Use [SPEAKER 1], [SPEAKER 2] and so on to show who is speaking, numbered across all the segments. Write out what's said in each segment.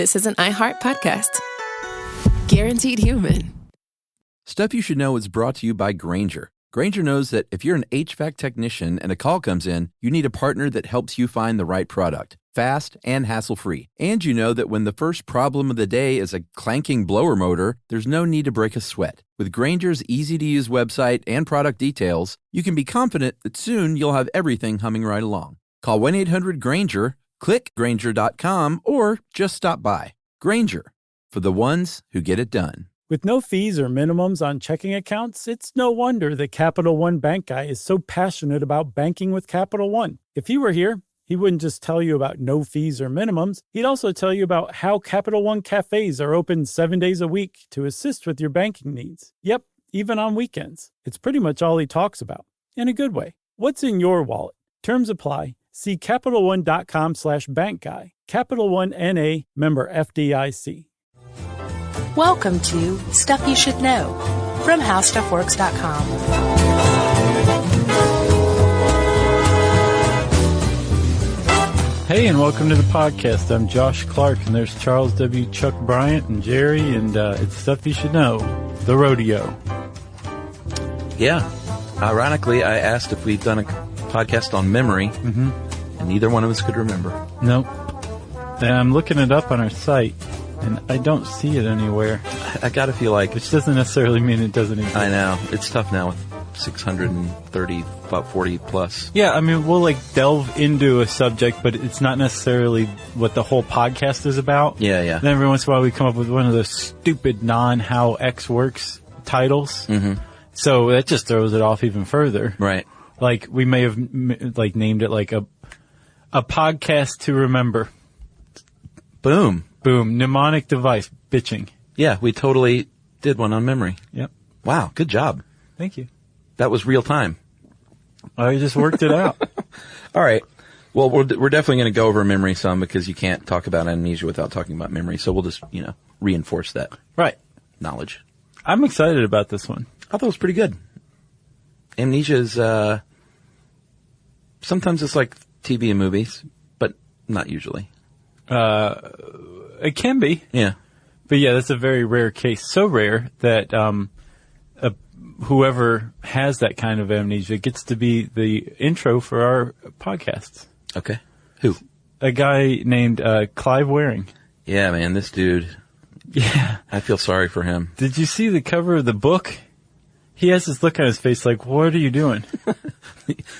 [SPEAKER 1] this is an iHeart podcast. Guaranteed human.
[SPEAKER 2] Stuff You Should Know is brought to you by Grainger. Grainger knows that if you're an HVAC technician and a call comes in, you need a partner that helps you find the right product, fast and hassle-free. And you know that when the first problem of the day is a clanking blower motor, there's no need to break a sweat. With Grainger's easy-to-use website and product details, you can be confident that soon you'll have everything humming right along. Call 1-800-GRAINGER, click Grainger.com, or just stop by. Grainger, for the ones who get it done.
[SPEAKER 3] With no fees or minimums on checking accounts, it's no wonder the Capital One Bank guy is so passionate about banking with Capital One. If he were here, he wouldn't just tell you about no fees or minimums. He'd also tell you about how Capital One cafes are open 7 days a week to assist with your banking needs. Yep, even on weekends. It's pretty much all he talks about, in a good way. What's in your wallet? Terms apply. See CapitalOne.com/bankguy. Capital One N.A., member FDIC.
[SPEAKER 4] Welcome to Stuff You Should Know from HowStuffWorks.com.
[SPEAKER 5] Hey, and welcome to the podcast. I'm Josh Clark, and there's Charles W. Chuck Bryant and Jerry, and it's Stuff You Should Know, the rodeo.
[SPEAKER 2] Yeah. Ironically, I asked if we'd done a podcast on memory, and neither one of us could remember.
[SPEAKER 5] Nope. And I'm looking it up on our site, and I don't see it anywhere.
[SPEAKER 2] I gotta feel like...
[SPEAKER 5] Which doesn't necessarily mean it doesn't exist.
[SPEAKER 2] I know. It's tough now with 630, about 40 plus.
[SPEAKER 5] Yeah, I mean, we'll delve into a subject, but it's not necessarily what the whole podcast is about.
[SPEAKER 2] Yeah, yeah.
[SPEAKER 5] Then every once in a while we come up with one of those stupid non-How X Works titles. Mm-hmm. So that just throws it off even further.
[SPEAKER 2] Right.
[SPEAKER 5] Like, we may have named it like a podcast to remember.
[SPEAKER 2] Boom.
[SPEAKER 5] Boom. Mnemonic device. Bitching.
[SPEAKER 2] Yeah, we totally did one on memory.
[SPEAKER 5] Yep.
[SPEAKER 2] Wow, good job.
[SPEAKER 5] Thank you.
[SPEAKER 2] That was real time.
[SPEAKER 5] I just worked it out.
[SPEAKER 2] All right. Well, we're definitely going to go over memory some because you can't talk about amnesia without talking about memory. So we'll just, reinforce that.
[SPEAKER 5] Right.
[SPEAKER 2] Knowledge.
[SPEAKER 5] I'm excited about this one.
[SPEAKER 2] I thought it was pretty good. Amnesia is, sometimes it's like TV and movies, but not usually.
[SPEAKER 5] It can be.
[SPEAKER 2] Yeah.
[SPEAKER 5] But yeah, that's a very rare case. So rare that whoever has that kind of amnesia gets to be the intro for our podcasts.
[SPEAKER 2] Okay. Who?
[SPEAKER 5] A guy named Clive Waring.
[SPEAKER 2] Yeah, man, this dude.
[SPEAKER 5] Yeah.
[SPEAKER 2] I feel sorry for him.
[SPEAKER 5] Did you see the cover of the book? He has this look on his face like, what are you doing?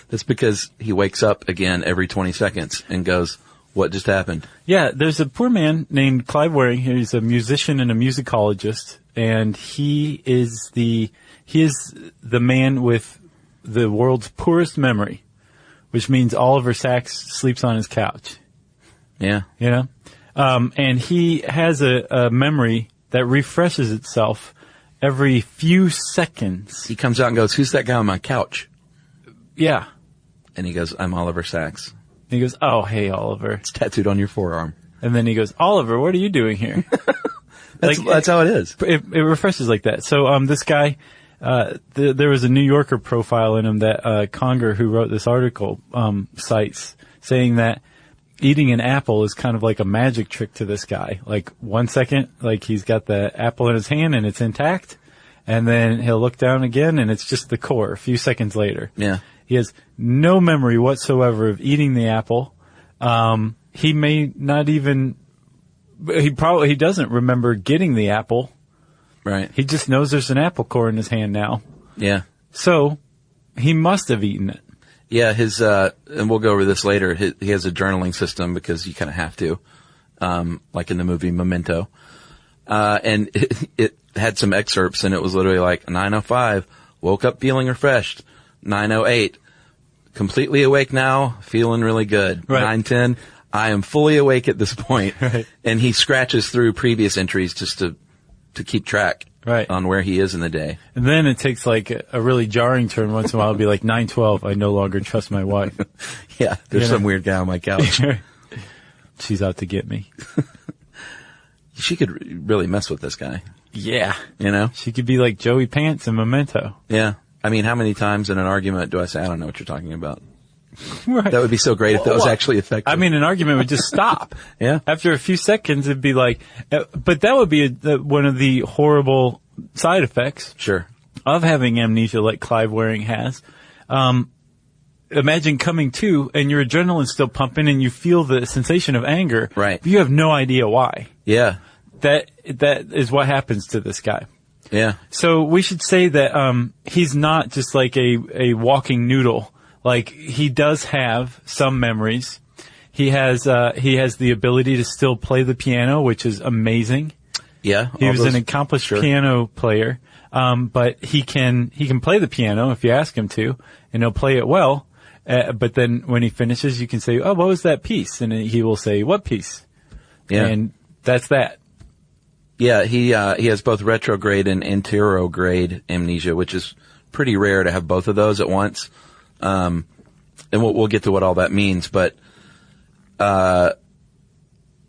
[SPEAKER 2] That's because he wakes up again every 20 seconds and goes, what just happened?
[SPEAKER 5] Yeah, there's a poor man named Clive Waring. He's a musician and a musicologist, and he is the man with the world's poorest memory, which means Oliver Sacks sleeps on his couch.
[SPEAKER 2] Yeah.
[SPEAKER 5] And he has a memory that refreshes itself every few seconds.
[SPEAKER 2] He comes out and goes, who's that guy on my couch?
[SPEAKER 5] Yeah.
[SPEAKER 2] And he goes, I'm Oliver Sacks.
[SPEAKER 5] And he goes, oh, hey, Oliver.
[SPEAKER 2] It's tattooed on your forearm.
[SPEAKER 5] And then he goes, Oliver, what are you doing here?
[SPEAKER 2] That's how it is.
[SPEAKER 5] It refreshes like that. So, this guy, there was a New Yorker profile in him that, Conger, who wrote this article, cites, saying that eating an apple is kind of like a magic trick to this guy. Like 1 second, like he's got the apple in his hand and it's intact. And then he'll look down again and it's just the core a few seconds later.
[SPEAKER 2] Yeah.
[SPEAKER 5] He has no memory whatsoever of eating the apple. He may not even, he doesn't remember getting the apple.
[SPEAKER 2] Right.
[SPEAKER 5] He just knows there's an apple core in his hand now.
[SPEAKER 2] Yeah.
[SPEAKER 5] So he must have eaten it.
[SPEAKER 2] Yeah, and we'll go over this later, he has a journaling system because you kind of have to, like in the movie Memento. And it had some excerpts and it was literally like 9:05, woke up feeling refreshed. 9:08, completely awake now, feeling really good.
[SPEAKER 5] Right.
[SPEAKER 2] 9:10, I am fully awake at this point.
[SPEAKER 5] Right.
[SPEAKER 2] And he scratches through previous entries just to keep track.
[SPEAKER 5] Right.
[SPEAKER 2] On where he is in the day.
[SPEAKER 5] And then it takes like a really jarring turn once in a while. It'll be like 9:12. I no longer trust my wife.
[SPEAKER 2] Yeah. There's some weird guy on my couch.
[SPEAKER 5] She's out to get me.
[SPEAKER 2] She could really mess with this guy.
[SPEAKER 5] Yeah.
[SPEAKER 2] She
[SPEAKER 5] could be like Joey Pants in Memento.
[SPEAKER 2] Yeah. I mean, how many times in an argument do I say, I don't know what you're talking about?
[SPEAKER 5] Right.
[SPEAKER 2] That would be so great if that was actually effective.
[SPEAKER 5] I mean, an argument would just stop.
[SPEAKER 2] Yeah.
[SPEAKER 5] After a few seconds, it'd be like, but that would be one of the horrible side effects.
[SPEAKER 2] Sure.
[SPEAKER 5] Of having amnesia like Clive Waring has. Imagine coming to and your adrenaline's still pumping and you feel the sensation of anger.
[SPEAKER 2] Right.
[SPEAKER 5] But you have no idea why.
[SPEAKER 2] Yeah.
[SPEAKER 5] That is what happens to this guy.
[SPEAKER 2] Yeah.
[SPEAKER 5] So we should say that he's not just like a walking noodle. Like, he does have some memories. He has the ability to still play the piano, which is amazing.
[SPEAKER 2] Yeah.
[SPEAKER 5] He was an accomplished piano player. But he can play the piano if you ask him to, and he'll play it well. But then when he finishes, you can say, "Oh, what was that piece?" And he will say, "What piece?"
[SPEAKER 2] Yeah.
[SPEAKER 5] And that's that.
[SPEAKER 2] Yeah, he has both retrograde and anterograde amnesia, which is pretty rare to have both of those at once. And we'll get to what all that means, but and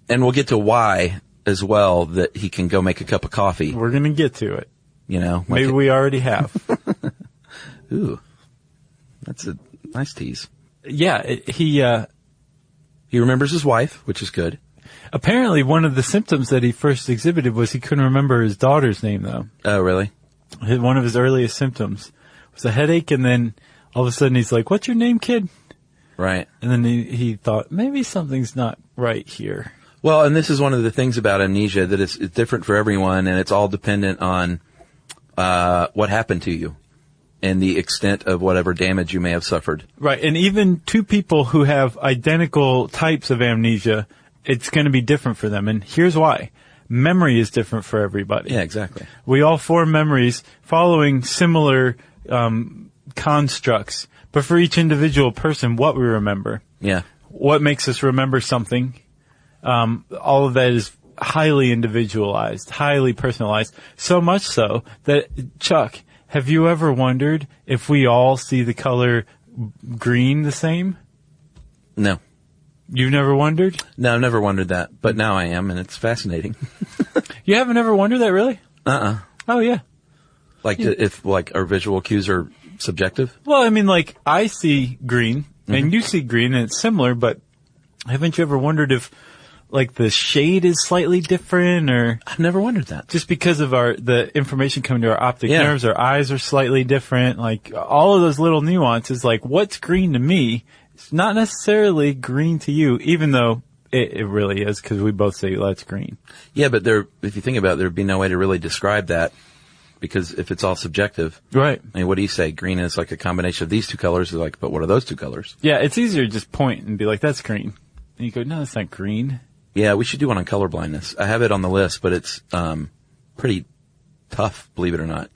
[SPEAKER 2] we'll get to why as well that he can go make a cup of coffee.
[SPEAKER 5] We're gonna get to it.
[SPEAKER 2] You know,
[SPEAKER 5] maybe we already have.
[SPEAKER 2] Ooh, that's a nice tease.
[SPEAKER 5] Yeah, he
[SPEAKER 2] remembers his wife, which is good.
[SPEAKER 5] Apparently, one of the symptoms that he first exhibited was he couldn't remember his daughter's name, though.
[SPEAKER 2] Oh, really?
[SPEAKER 5] One of his earliest symptoms was a headache, and then all of a sudden he's like, "What's your name, kid?"
[SPEAKER 2] Right.
[SPEAKER 5] And then he thought, maybe something's not right here.
[SPEAKER 2] Well, and this is one of the things about amnesia, that it's different for everyone, and it's all dependent on what happened to you and the extent of whatever damage you may have suffered.
[SPEAKER 5] Right, and even two people who have identical types of amnesia, it's going to be different for them, and here's why. Memory is different for everybody.
[SPEAKER 2] Yeah, exactly.
[SPEAKER 5] We all form memories following similar constructs, but for each individual person, what we remember.
[SPEAKER 2] Yeah.
[SPEAKER 5] What makes us remember something, all of that is highly individualized, highly personalized, so much so that, Chuck, have you ever wondered if we all see the color green the same?
[SPEAKER 2] No.
[SPEAKER 5] You've never wondered?
[SPEAKER 2] No, I've never wondered that, but now I am, and it's fascinating.
[SPEAKER 5] You haven't ever wondered that, really? Oh, yeah.
[SPEAKER 2] Like, if, like, our visual cues are subjective?
[SPEAKER 5] Well, I mean, like, I see green, and you see green, and it's similar, but haven't you ever wondered if, like, the shade is slightly different, or...
[SPEAKER 2] I've never wondered that.
[SPEAKER 5] Just because of the information coming to our optic nerves, our eyes are slightly different, like, all of those little nuances, like, what's green to me, it's not necessarily green to you, even though it really is, because we both say, that's green.
[SPEAKER 2] Yeah, but if you think about it, there'd be no way to really describe that, because if it's all subjective.
[SPEAKER 5] Right.
[SPEAKER 2] I mean, what do you say? Green is like a combination of these two colors. Like, but what are those two colors?
[SPEAKER 5] Yeah, it's easier to just point and be like, that's green. And you go, no, that's not green.
[SPEAKER 2] Yeah, we should do one on color blindness. I have it on the list, but it's pretty tough, believe it or not.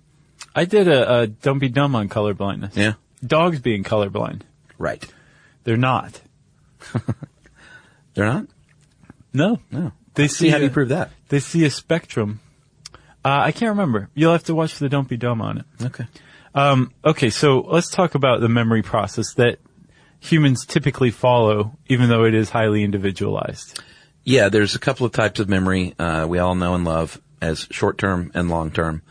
[SPEAKER 5] I did a Don't Be Dumb on color blindness.
[SPEAKER 2] Yeah.
[SPEAKER 5] Dogs being colorblind.
[SPEAKER 2] Right.
[SPEAKER 5] They're not.
[SPEAKER 2] They're not?
[SPEAKER 5] No.
[SPEAKER 2] No.
[SPEAKER 5] They
[SPEAKER 2] see. How do you prove that?
[SPEAKER 5] They see a spectrum. I can't remember. You'll have to watch the Don't Be Dumb on it.
[SPEAKER 2] Okay.
[SPEAKER 5] Okay, so let's talk about the memory process that humans typically follow, even though it is highly individualized.
[SPEAKER 2] Yeah, there's a couple of types of memory we all know and love as short-term and long-term.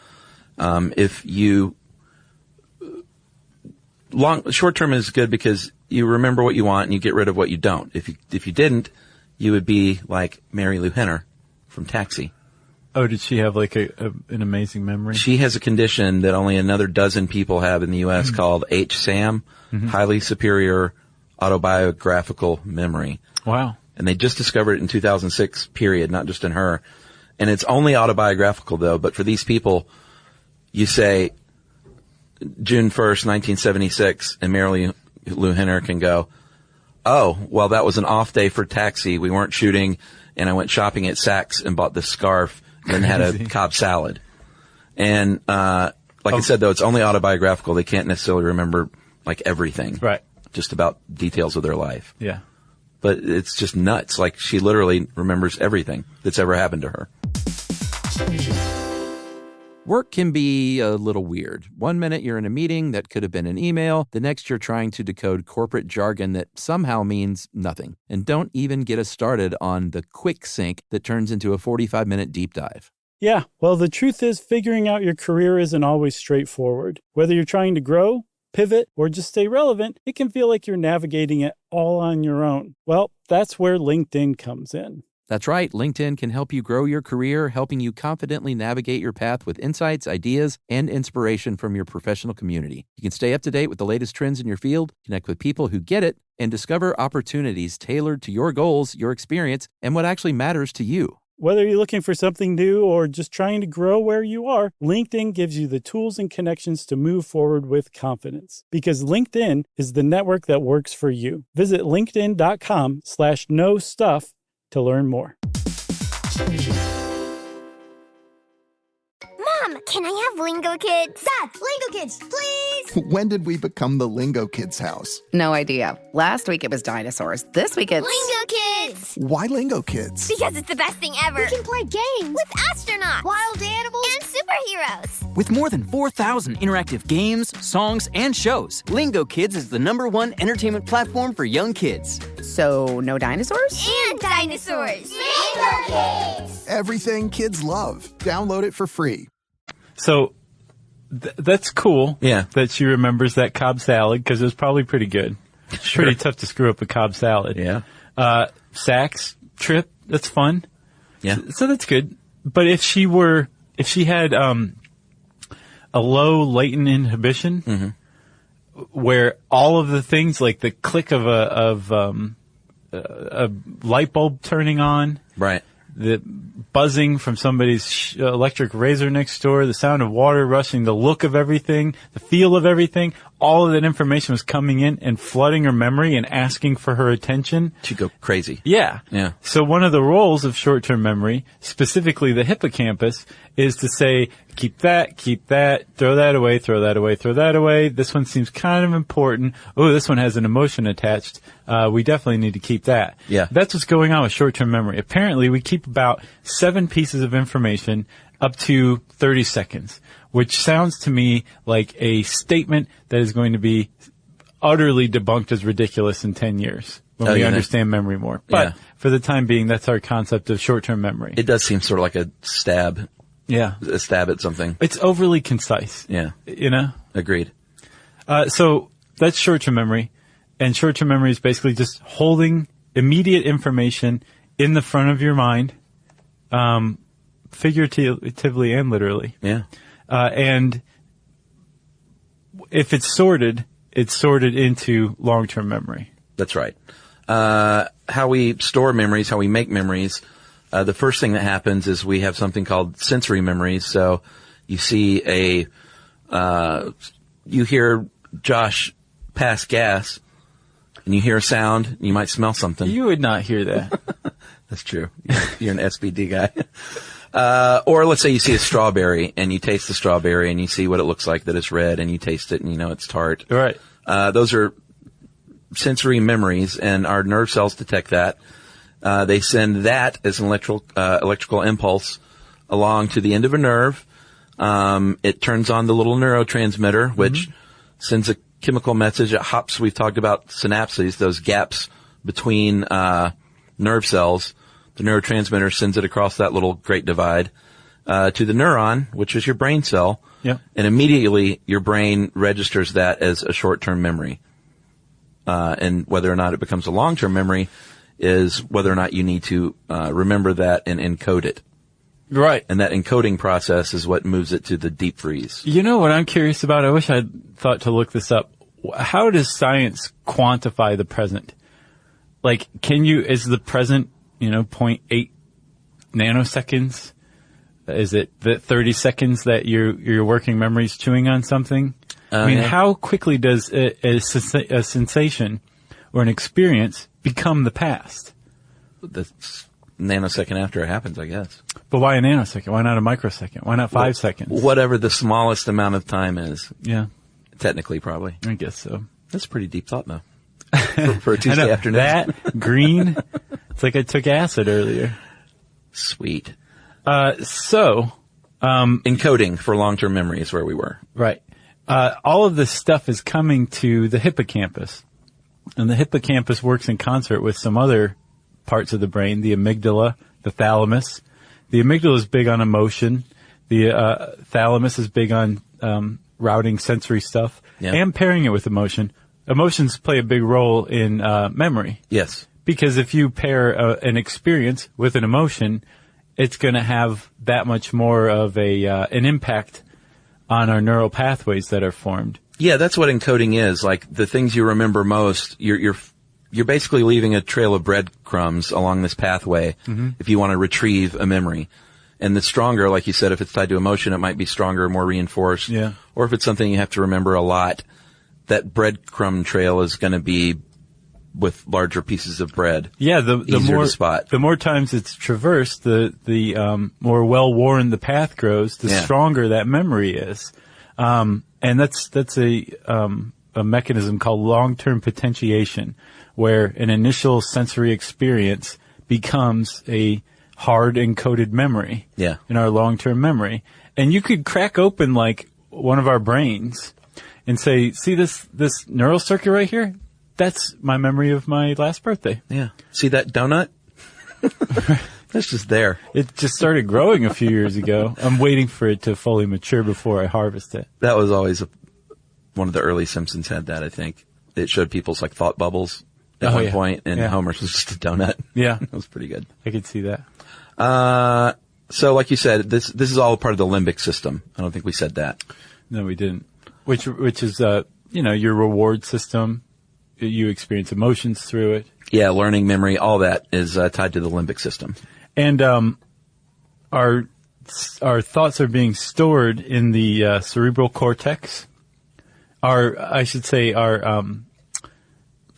[SPEAKER 2] Short-term is good because you remember what you want and you get rid of what you don't. If you didn't, you would be like Mary Lou Henner from Taxi.
[SPEAKER 5] Oh, did she have like an amazing memory?
[SPEAKER 2] She has a condition that only another dozen people have in the U.S. called HSAM, highly superior autobiographical memory.
[SPEAKER 5] Wow.
[SPEAKER 2] And they just discovered it in 2006, period, not just in her. And it's only autobiographical, though. But for these people, you say June 1st, 1976, and Mary Lou Henner can go, oh, well, that was an off day for Taxi. We weren't shooting, and I went shopping at Saks and bought this scarf, and then had a Cobb salad. And like I said, though, it's only autobiographical. They can't necessarily remember, like, everything.
[SPEAKER 5] Right.
[SPEAKER 2] Just about details of their life.
[SPEAKER 5] Yeah.
[SPEAKER 2] But it's just nuts. Like, she literally remembers everything that's ever happened to her.
[SPEAKER 6] Work can be a little weird. One minute you're in a meeting that could have been an email. The next you're trying to decode corporate jargon that somehow means nothing. And don't even get us started on the quick sync that turns into a 45-minute deep dive.
[SPEAKER 3] Yeah, well, the truth is figuring out your career isn't always straightforward. Whether you're trying to grow, pivot, or just stay relevant, it can feel like you're navigating it all on your own. Well, that's where LinkedIn comes in.
[SPEAKER 6] That's right. LinkedIn can help you grow your career, helping you confidently navigate your path with insights, ideas, and inspiration from your professional community. You can stay up to date with the latest trends in your field, connect with people who get it, and discover opportunities tailored to your goals, your experience, and what actually matters to you.
[SPEAKER 3] Whether you're looking for something new or just trying to grow where you are, LinkedIn gives you the tools and connections to move forward with confidence. Because LinkedIn is the network that works for you. Visit linkedin.com/know stuff to learn more.
[SPEAKER 7] Mom, can I have Lingo Kids?
[SPEAKER 8] Dad, Lingo Kids, please!
[SPEAKER 9] When did we become the Lingo Kids house?
[SPEAKER 10] No idea. Last week it was dinosaurs. This week it's...
[SPEAKER 7] Lingo Kids!
[SPEAKER 9] Why Lingo Kids?
[SPEAKER 7] Because it's the best thing ever.
[SPEAKER 8] We can play games
[SPEAKER 7] with astronauts,
[SPEAKER 8] wild animals,
[SPEAKER 7] and superheroes.
[SPEAKER 11] With more than 4,000 interactive games, songs, and shows, Lingo Kids is the #1 entertainment platform for young kids.
[SPEAKER 10] So, no dinosaurs?
[SPEAKER 7] And dinosaurs. Lingo Kids!
[SPEAKER 9] Everything kids love. Download it for free.
[SPEAKER 5] So that's cool.
[SPEAKER 6] Yeah.
[SPEAKER 5] That she remembers that Cobb salad because it was probably pretty good. It's pretty tough to screw up a Cobb salad.
[SPEAKER 6] Yeah.
[SPEAKER 5] Sax trip. That's fun.
[SPEAKER 6] Yeah.
[SPEAKER 5] So that's good. But if she had a low latent inhibition, where all of the things like the click of a light bulb turning on,
[SPEAKER 6] Right.
[SPEAKER 5] the buzzing from somebody's electric razor next door, the sound of water rushing, the look of everything, the feel of everything, all of that information was coming in and flooding her memory and asking for her attention.
[SPEAKER 6] She'd go crazy.
[SPEAKER 5] Yeah.
[SPEAKER 6] Yeah.
[SPEAKER 5] So one of the roles of short-term memory, specifically the hippocampus, is to say, keep that, throw that away, throw that away, throw that away. This one seems kind of important. Oh, this one has an emotion attached. We definitely need to keep that.
[SPEAKER 6] Yeah.
[SPEAKER 5] That's what's going on with short-term memory. Apparently, we keep about 7 pieces of information up to 30 seconds, which sounds to me like a statement that is going to be utterly debunked as ridiculous in 10 years when we understand memory more. But for the time being, that's our concept of short-term memory.
[SPEAKER 6] It does seem sort of like a stab.
[SPEAKER 5] Yeah.
[SPEAKER 6] A stab at something.
[SPEAKER 5] It's overly concise.
[SPEAKER 6] Yeah.
[SPEAKER 5] You know?
[SPEAKER 6] Agreed.
[SPEAKER 5] So that's short-term memory. And short-term memory is basically just holding immediate information in the front of your mind, figuratively and literally.
[SPEAKER 6] Yeah.
[SPEAKER 5] And if it's sorted into long-term memory.
[SPEAKER 6] That's right. How we store memories, how we make memories, the first thing that happens is we have something called sensory memories. So you see you hear Josh pass gas, and you hear a sound, and you might smell something.
[SPEAKER 5] You would not hear that.
[SPEAKER 6] That's true. You're an SBD guy. Or let's say you see a strawberry, and you taste the strawberry, and you see what it looks like, that it's red, and you taste it, and you know it's tart.
[SPEAKER 5] Right.
[SPEAKER 6] Those are sensory memories, and our nerve cells detect that. They send that as an electrical impulse along to the end of a nerve. It turns on the little neurotransmitter, which sends a chemical message. It hops. We've talked about synapses, those gaps between nerve cells. The neurotransmitter sends it across that little great divide to the neuron, which is your brain cell.
[SPEAKER 5] Yeah.
[SPEAKER 6] And immediately your brain registers that as a short-term memory. And whether or not it becomes a long-term memory is whether or not you need to remember that and encode it.
[SPEAKER 5] Right.
[SPEAKER 6] And that encoding process is what moves it to the deep freeze.
[SPEAKER 5] You know what I'm curious about? I wish I'd thought to look this up. How does science quantify the present? Like, is the present, 0.8 nanoseconds? Is it the 30 seconds that your working memory's chewing on something? How quickly does a sensation or an experience become the past?
[SPEAKER 6] The nanosecond after it happens, I guess.
[SPEAKER 5] But why a nanosecond? Why not a microsecond? Why not 5 seconds?
[SPEAKER 6] Whatever the smallest amount of time is.
[SPEAKER 5] Yeah.
[SPEAKER 6] Technically, probably.
[SPEAKER 5] I guess so.
[SPEAKER 6] That's a pretty deep thought, though. For a Tuesday afternoon.
[SPEAKER 5] That, green, it's like I took acid earlier.
[SPEAKER 6] Sweet.
[SPEAKER 5] Encoding
[SPEAKER 6] for long-term memory is where we were.
[SPEAKER 5] Right. All of this stuff is coming to the hippocampus. And the hippocampus works in concert with some other parts of the brain, the amygdala, the thalamus. The amygdala is big on emotion. The thalamus is big on routing sensory stuff, and pairing it with emotion. Emotions play a big role in memory.
[SPEAKER 6] Yes.
[SPEAKER 5] Because if you pair an experience with an emotion, it's going to have that much more of an impact on our neural pathways that are formed.
[SPEAKER 6] Yeah, that's what encoding is. Like the things you remember most, you're basically leaving a trail of breadcrumbs along this pathway if you want to retrieve a memory. And the stronger, like you said, if it's tied to emotion, it might be stronger, more reinforced.
[SPEAKER 5] Yeah.
[SPEAKER 6] Or if it's something you have to remember a lot, that breadcrumb trail is going to be with larger pieces of bread.
[SPEAKER 5] Yeah, the
[SPEAKER 6] easier
[SPEAKER 5] more
[SPEAKER 6] to spot.
[SPEAKER 5] The more times it's traversed, the more well worn the path grows, the stronger that memory is. And that's a mechanism called long-term potentiation, where an initial sensory experience becomes a hard encoded memory in our long-term memory. And you could crack open like one of our brains and say, see this neural circuit right here? That's my memory of my last birthday.
[SPEAKER 6] Yeah. See that donut? That's just there.
[SPEAKER 5] It just started growing a few years ago. I'm waiting for it to fully mature before I harvest it.
[SPEAKER 6] That was always one of the early Simpsons had that, I think. It showed people's like thought bubbles at one point, and Homer's was just a donut.
[SPEAKER 5] Yeah.
[SPEAKER 6] That was pretty good.
[SPEAKER 5] I could see that.
[SPEAKER 6] So like you said, this is all part of the limbic system. I don't think we said that.
[SPEAKER 5] No, we didn't. Which is, your reward system. You experience emotions through it.
[SPEAKER 6] Yeah, learning, memory, all that is tied to the limbic system.
[SPEAKER 5] And our thoughts are being stored in the cerebral cortex. Is it our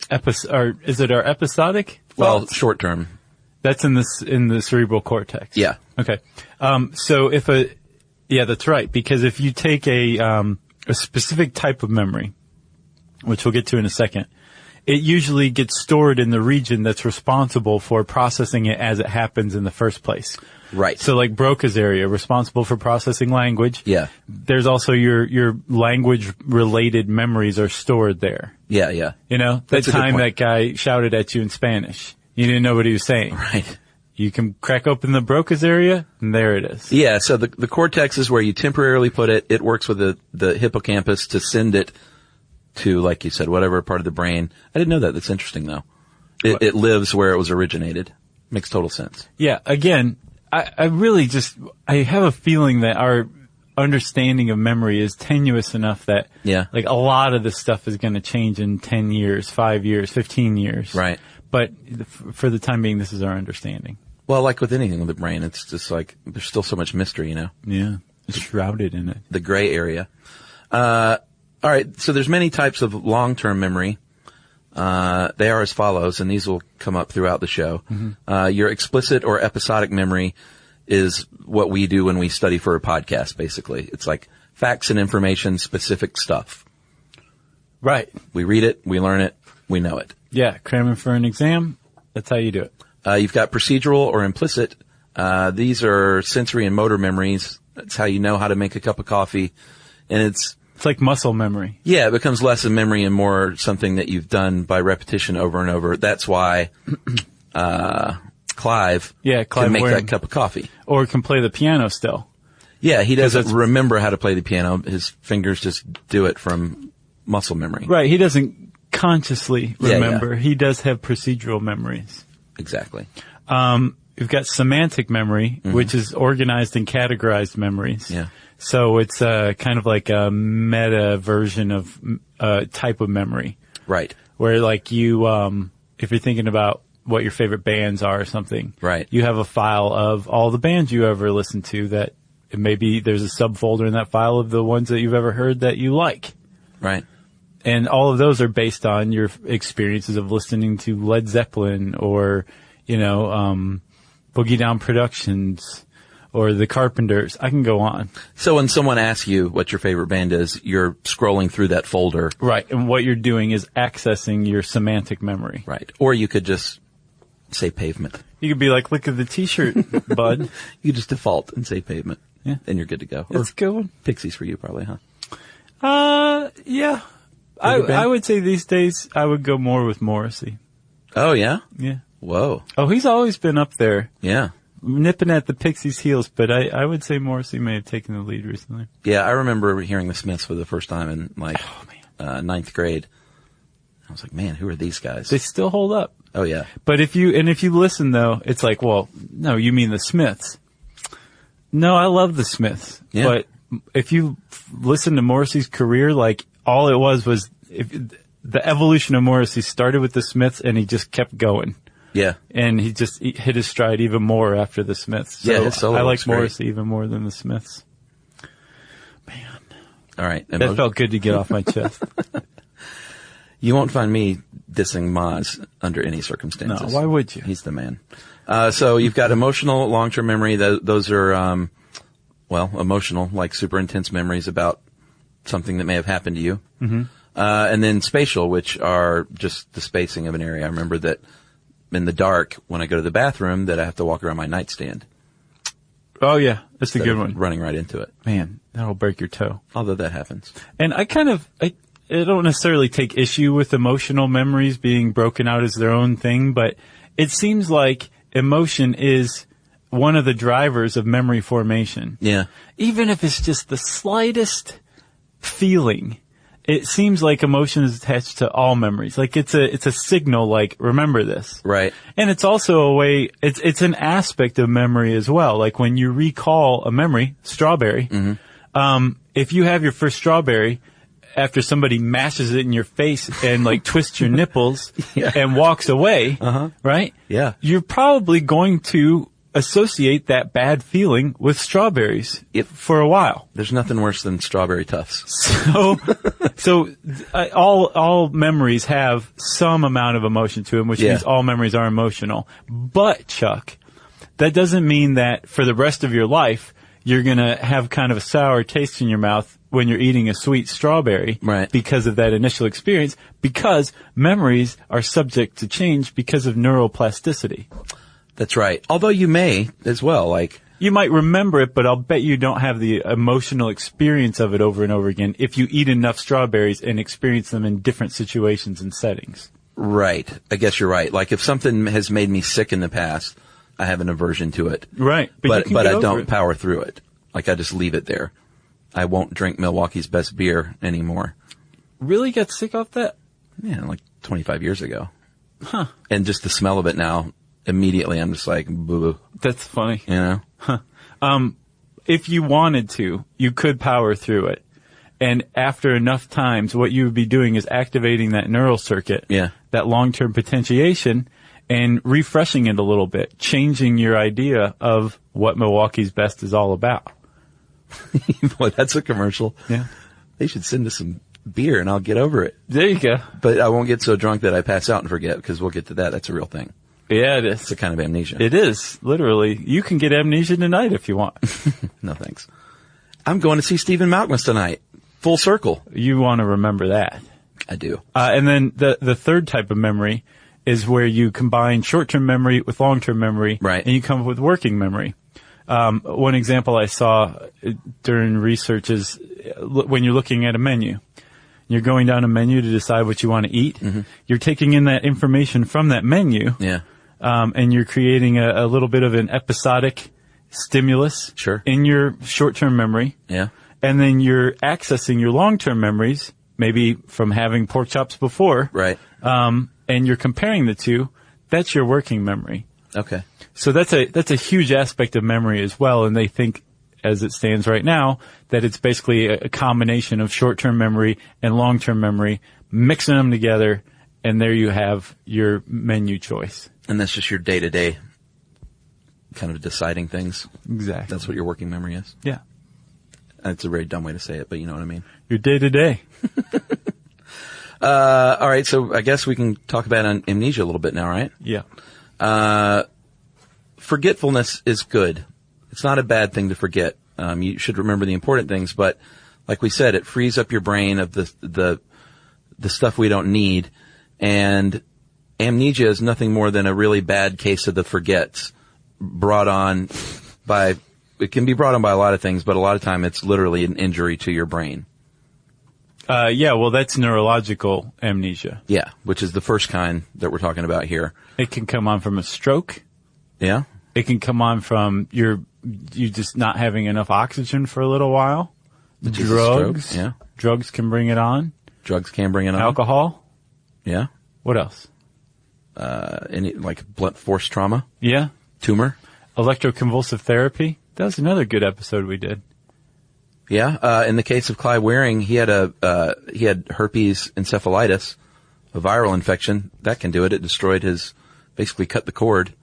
[SPEAKER 5] episodic?
[SPEAKER 6] Well, short term.
[SPEAKER 5] That's in the cerebral cortex.
[SPEAKER 6] Yeah.
[SPEAKER 5] Okay. So that's right. Because if you take a specific type of memory, which we'll get to in a second, it usually gets stored in the region that's responsible for processing it as it happens in the first place.
[SPEAKER 6] Right.
[SPEAKER 5] So like Broca's area, responsible for processing language.
[SPEAKER 6] Yeah.
[SPEAKER 5] There's also your language related memories are stored there.
[SPEAKER 6] Yeah, yeah.
[SPEAKER 5] You know, that time that guy shouted at you in Spanish. You didn't know what he was saying.
[SPEAKER 6] Right.
[SPEAKER 5] You can crack open the Broca's area, and there it is.
[SPEAKER 6] Yeah, so the cortex is where you temporarily put it. It works with the hippocampus to send it to, like you said, whatever part of the brain. I didn't know that. That's interesting, though. It lives where it was originated. Makes total sense.
[SPEAKER 5] Yeah, again, I really I have a feeling that our understanding of memory is tenuous enough that like a lot of this stuff is going to change in 10 years, 5 years, 15 years.
[SPEAKER 6] Right.
[SPEAKER 5] But for the time being, this is our understanding.
[SPEAKER 6] Well, like with anything with the brain, it's just like there's still so much mystery, you know?
[SPEAKER 5] Yeah. It's shrouded in it.
[SPEAKER 6] The gray area. All right, so there's many types of long-term memory. They are as follows, and these will come up throughout the show. Mm-hmm. Your explicit or episodic memory is what we do when we study for a podcast, basically. It's like facts and information, specific stuff.
[SPEAKER 5] Right.
[SPEAKER 6] We read it, we learn it, we know it.
[SPEAKER 5] Yeah, cramming for an exam, that's how you do it.
[SPEAKER 6] You've got procedural or implicit. These are sensory and motor memories. That's how you know how to make a cup of coffee. And it's
[SPEAKER 5] like muscle memory.
[SPEAKER 6] Yeah, it becomes less a memory and more something that you've done by repetition over and over. That's why Clive can make that cup of coffee.
[SPEAKER 5] Or can play the piano still.
[SPEAKER 6] Yeah, he doesn't remember how to play the piano. His fingers just do it from muscle memory.
[SPEAKER 5] Right, he doesn't consciously remember. Yeah. He does have procedural memories.
[SPEAKER 6] Exactly.
[SPEAKER 5] You've got semantic memory, which is organized and categorized memories.
[SPEAKER 6] Yeah.
[SPEAKER 5] So it's kind of like a meta version of type of memory.
[SPEAKER 6] Right.
[SPEAKER 5] Where like you, if you're thinking about what your favorite bands are or something.
[SPEAKER 6] Right.
[SPEAKER 5] You have a file of all the bands you ever listened to that maybe there's a subfolder in that file of the ones that you've ever heard that you like.
[SPEAKER 6] Right.
[SPEAKER 5] And all of those are based on your experiences of listening to Led Zeppelin or, Boogie Down Productions or the Carpenters. I can go on.
[SPEAKER 6] So when someone asks you what your favorite band is, you're scrolling through that folder.
[SPEAKER 5] Right. And what you're doing is accessing your semantic memory.
[SPEAKER 6] Right. Or you could just say Pavement.
[SPEAKER 5] You could be like, look at the t-shirt, bud.
[SPEAKER 6] You just default and say Pavement.
[SPEAKER 5] Yeah.
[SPEAKER 6] Then you're good to go.
[SPEAKER 5] That's a good one.
[SPEAKER 6] Pixies for you probably, huh?
[SPEAKER 5] Yeah. I would say these days I would go more with Morrissey.
[SPEAKER 6] Oh, yeah?
[SPEAKER 5] Yeah.
[SPEAKER 6] Whoa.
[SPEAKER 5] Oh, he's always been up there.
[SPEAKER 6] Yeah.
[SPEAKER 5] nipping at the Pixies' heels, but I would say Morrissey may have taken the lead recently.
[SPEAKER 6] Yeah, I remember hearing the Smiths for the first time in ninth grade. I was like, man, who are these guys?
[SPEAKER 5] They still hold up.
[SPEAKER 6] Oh yeah.
[SPEAKER 5] But if you listen though, it's like, well, no, you mean the Smiths. No, I love the Smiths.
[SPEAKER 6] Yeah.
[SPEAKER 5] But if you listen to Morrissey's career, like all it was the evolution of Morrissey started with the Smiths and he just kept going.
[SPEAKER 6] Yeah.
[SPEAKER 5] And he just hit his stride even more after the Smiths. So
[SPEAKER 6] his solo
[SPEAKER 5] I like
[SPEAKER 6] looks great.
[SPEAKER 5] Morrissey even more than the Smiths. Man.
[SPEAKER 6] All right.
[SPEAKER 5] That felt good to get off my chest.
[SPEAKER 6] You won't find me dissing Moz under any circumstances.
[SPEAKER 5] No, why would you?
[SPEAKER 6] He's the man. So you've got emotional, long-term memory. Those are, emotional, like super intense memories about something that may have happened to you.
[SPEAKER 5] Mm-hmm.
[SPEAKER 6] And then spatial, which are just the spacing of an area. I remember that in the dark, when I go to the bathroom, that I have to walk around my nightstand.
[SPEAKER 5] Oh yeah, that's a good one.
[SPEAKER 6] Running right into it.
[SPEAKER 5] Man, that'll break your toe.
[SPEAKER 6] Although that happens.
[SPEAKER 5] And I don't necessarily take issue with emotional memories being broken out as their own thing, but it seems like emotion is one of the drivers of memory formation.
[SPEAKER 6] Yeah.
[SPEAKER 5] Even if it's just the slightest feeling, it seems like emotion is attached to all memories. Like it's a signal, like remember this.
[SPEAKER 6] Right.
[SPEAKER 5] And it's also a way, it's an aspect of memory as well. Like when you recall a memory, strawberry, if you have your first strawberry after somebody mashes it in your face and like twists your nipples and walks away, right?
[SPEAKER 6] Yeah.
[SPEAKER 5] You're probably going to associate that bad feeling with strawberries for a while.
[SPEAKER 6] There's nothing worse than strawberry tufts.
[SPEAKER 5] So all memories have some amount of emotion to them, which means all memories are emotional. But Chuck, that doesn't mean that for the rest of your life, you're going to have kind of a sour taste in your mouth when you're eating a sweet strawberry,
[SPEAKER 6] right?
[SPEAKER 5] Because of that initial experience, because memories are subject to change because of neuroplasticity.
[SPEAKER 6] That's right. Although you may as well, like...
[SPEAKER 5] You might remember it, but I'll bet you don't have the emotional experience of it over and over again if you eat enough strawberries and experience them in different situations and settings.
[SPEAKER 6] Right. I guess you're right. Like if something has made me sick in the past, I have an aversion to it.
[SPEAKER 5] Right.
[SPEAKER 6] But I don't power through it. Like I just leave it there. I won't drink Milwaukee's best beer anymore.
[SPEAKER 5] Really got sick off that?
[SPEAKER 6] Yeah, like 25 years ago.
[SPEAKER 5] Huh.
[SPEAKER 6] And just the smell of it now, immediately I'm just like, boo.
[SPEAKER 5] That's funny.
[SPEAKER 6] You know?
[SPEAKER 5] Huh. If you wanted to, you could power through it. And after enough times, what you would be doing is activating that neural circuit, that long-term potentiation, and refreshing it a little bit, changing your idea of what Milwaukee's best is all about.
[SPEAKER 6] Boy, that's a commercial.
[SPEAKER 5] Yeah.
[SPEAKER 6] They should send us some beer and I'll get over it.
[SPEAKER 5] There you go.
[SPEAKER 6] But I won't get so drunk that I pass out and forget, because we'll get to that. That's a real thing.
[SPEAKER 5] Yeah, it is.
[SPEAKER 6] It's a kind of amnesia.
[SPEAKER 5] It is, literally. You can get amnesia tonight if you want.
[SPEAKER 6] No, thanks. I'm going to see Stephen Malkmus tonight. Full circle.
[SPEAKER 5] You want to remember that.
[SPEAKER 6] I do.
[SPEAKER 5] And then the third type of memory is where you combine short-term memory with long-term memory.
[SPEAKER 6] Right.
[SPEAKER 5] And you come up with working memory. One example I saw during research is when you're looking at a menu. You're going down a menu to decide what you want to eat. Mm-hmm. You're taking in that information from that menu.
[SPEAKER 6] Yeah.
[SPEAKER 5] And you're creating a little bit of an episodic stimulus in your short-term memory.
[SPEAKER 6] Yeah.
[SPEAKER 5] And then you're accessing your long-term memories, maybe from having pork chops before.
[SPEAKER 6] Right.
[SPEAKER 5] And you're comparing the two. That's your working memory.
[SPEAKER 6] Okay.
[SPEAKER 5] So that's a huge aspect of memory as well. And they think, as it stands right now, that it's basically a combination of short-term memory and long-term memory, mixing them together, and there you have your menu choice.
[SPEAKER 6] And that's just your day-to-day kind of deciding things.
[SPEAKER 5] Exactly.
[SPEAKER 6] That's what your working memory is.
[SPEAKER 5] Yeah.
[SPEAKER 6] That's a very dumb way to say it, but you know what I mean.
[SPEAKER 5] Your day-to-day.
[SPEAKER 6] All right, so I guess we can talk about amnesia a little bit now, right?
[SPEAKER 5] Yeah.
[SPEAKER 6] Forgetfulness is good. It's not a bad thing to forget. You should remember the important things, but like we said, it frees up your brain of the stuff we don't need. And amnesia is nothing more than a really bad case of the forgets brought on by, it can be brought on by a lot of things, but a lot of time it's literally an injury to your brain.
[SPEAKER 5] Yeah, well, that's neurological amnesia.
[SPEAKER 6] Yeah, which is the first kind that we're talking about here.
[SPEAKER 5] It can come on from a stroke.
[SPEAKER 6] Yeah.
[SPEAKER 5] It can come on from you just not having enough oxygen for a little while. Drugs.
[SPEAKER 6] Yeah.
[SPEAKER 5] Drugs can bring it on.
[SPEAKER 6] Drugs can bring it on.
[SPEAKER 5] Alcohol.
[SPEAKER 6] Yeah.
[SPEAKER 5] What else?
[SPEAKER 6] Any like blunt force trauma.
[SPEAKER 5] Yeah.
[SPEAKER 6] Tumor.
[SPEAKER 5] Electroconvulsive therapy. That was another good episode we did.
[SPEAKER 6] Yeah. In the case of Clyde Waring, he had herpes encephalitis, a viral infection. That can do it. It destroyed basically cut the cord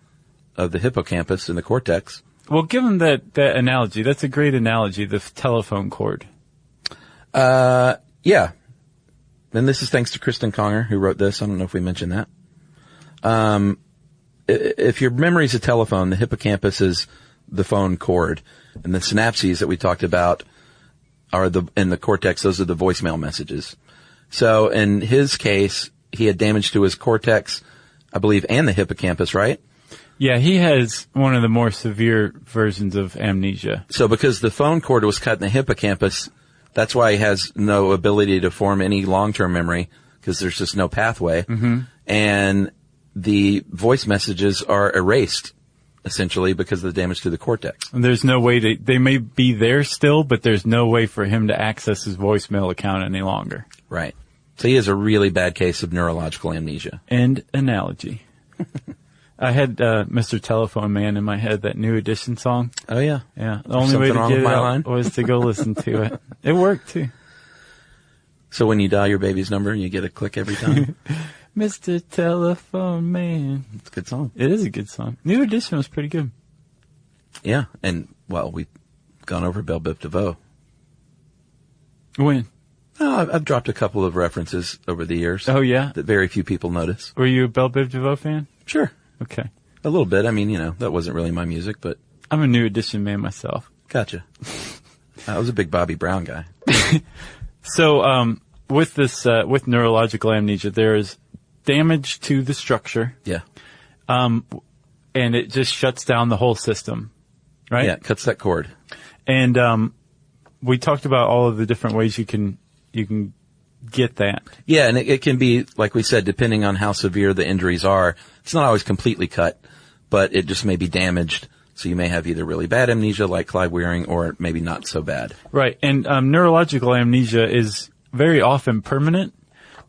[SPEAKER 6] of the hippocampus and the cortex.
[SPEAKER 5] Well, give him that analogy. That's a great analogy, the telephone cord.
[SPEAKER 6] Yeah. And this is thanks to Kristen Conger, who wrote this. I don't know if we mentioned that. If your memory is a telephone, the hippocampus is the phone cord. And the synapses that we talked about are in the cortex. Those are the voicemail messages. So in his case, he had damage to his cortex, I believe, and the hippocampus, right?
[SPEAKER 5] Yeah, he has one of the more severe versions of amnesia.
[SPEAKER 6] So because the phone cord was cut in the hippocampus, that's why he has no ability to form any long-term memory, because there's just no pathway.
[SPEAKER 5] Mm-hmm.
[SPEAKER 6] And the voice messages are erased, essentially, because of the damage to the cortex.
[SPEAKER 5] And there's no way they may be there still, but there's no way for him to access his voicemail account any longer.
[SPEAKER 6] Right. So he has a really bad case of neurological amnesia.
[SPEAKER 5] End analogy. I had Mr. Telephone Man in my head, that New Edition song.
[SPEAKER 6] Oh, yeah.
[SPEAKER 5] Yeah. The only way to get it out was to go listen to it. It worked, too.
[SPEAKER 6] So when you dial your baby's number, you get a click every time?
[SPEAKER 5] Mr. Telephone Man.
[SPEAKER 6] It's a good song.
[SPEAKER 5] It is a good song. New Edition was pretty good.
[SPEAKER 6] Yeah. And, well, we've gone over Belle Biv DeVoe.
[SPEAKER 5] When?
[SPEAKER 6] Oh, I've dropped a couple of references over the years.
[SPEAKER 5] Oh, yeah?
[SPEAKER 6] That very few people notice.
[SPEAKER 5] Were you a Belle Biv DeVoe fan?
[SPEAKER 6] Sure.
[SPEAKER 5] Okay.
[SPEAKER 6] A little bit. I mean, that wasn't really my music, but...
[SPEAKER 5] I'm a New Edition man myself.
[SPEAKER 6] Gotcha. I was a big Bobby Brown guy.
[SPEAKER 5] So, with this, with neurological amnesia, there is damage to the structure.
[SPEAKER 6] Yeah.
[SPEAKER 5] And it just shuts down the whole system, right?
[SPEAKER 6] Yeah, it cuts that cord.
[SPEAKER 5] And, we talked about all of the different ways you can get that.
[SPEAKER 6] Yeah, and it can be, like we said, depending on how severe the injuries are. It's not always completely cut, but it just may be damaged. So you may have either really bad amnesia like Clyde Waring or maybe not so bad.
[SPEAKER 5] Right. And neurological amnesia is very often permanent,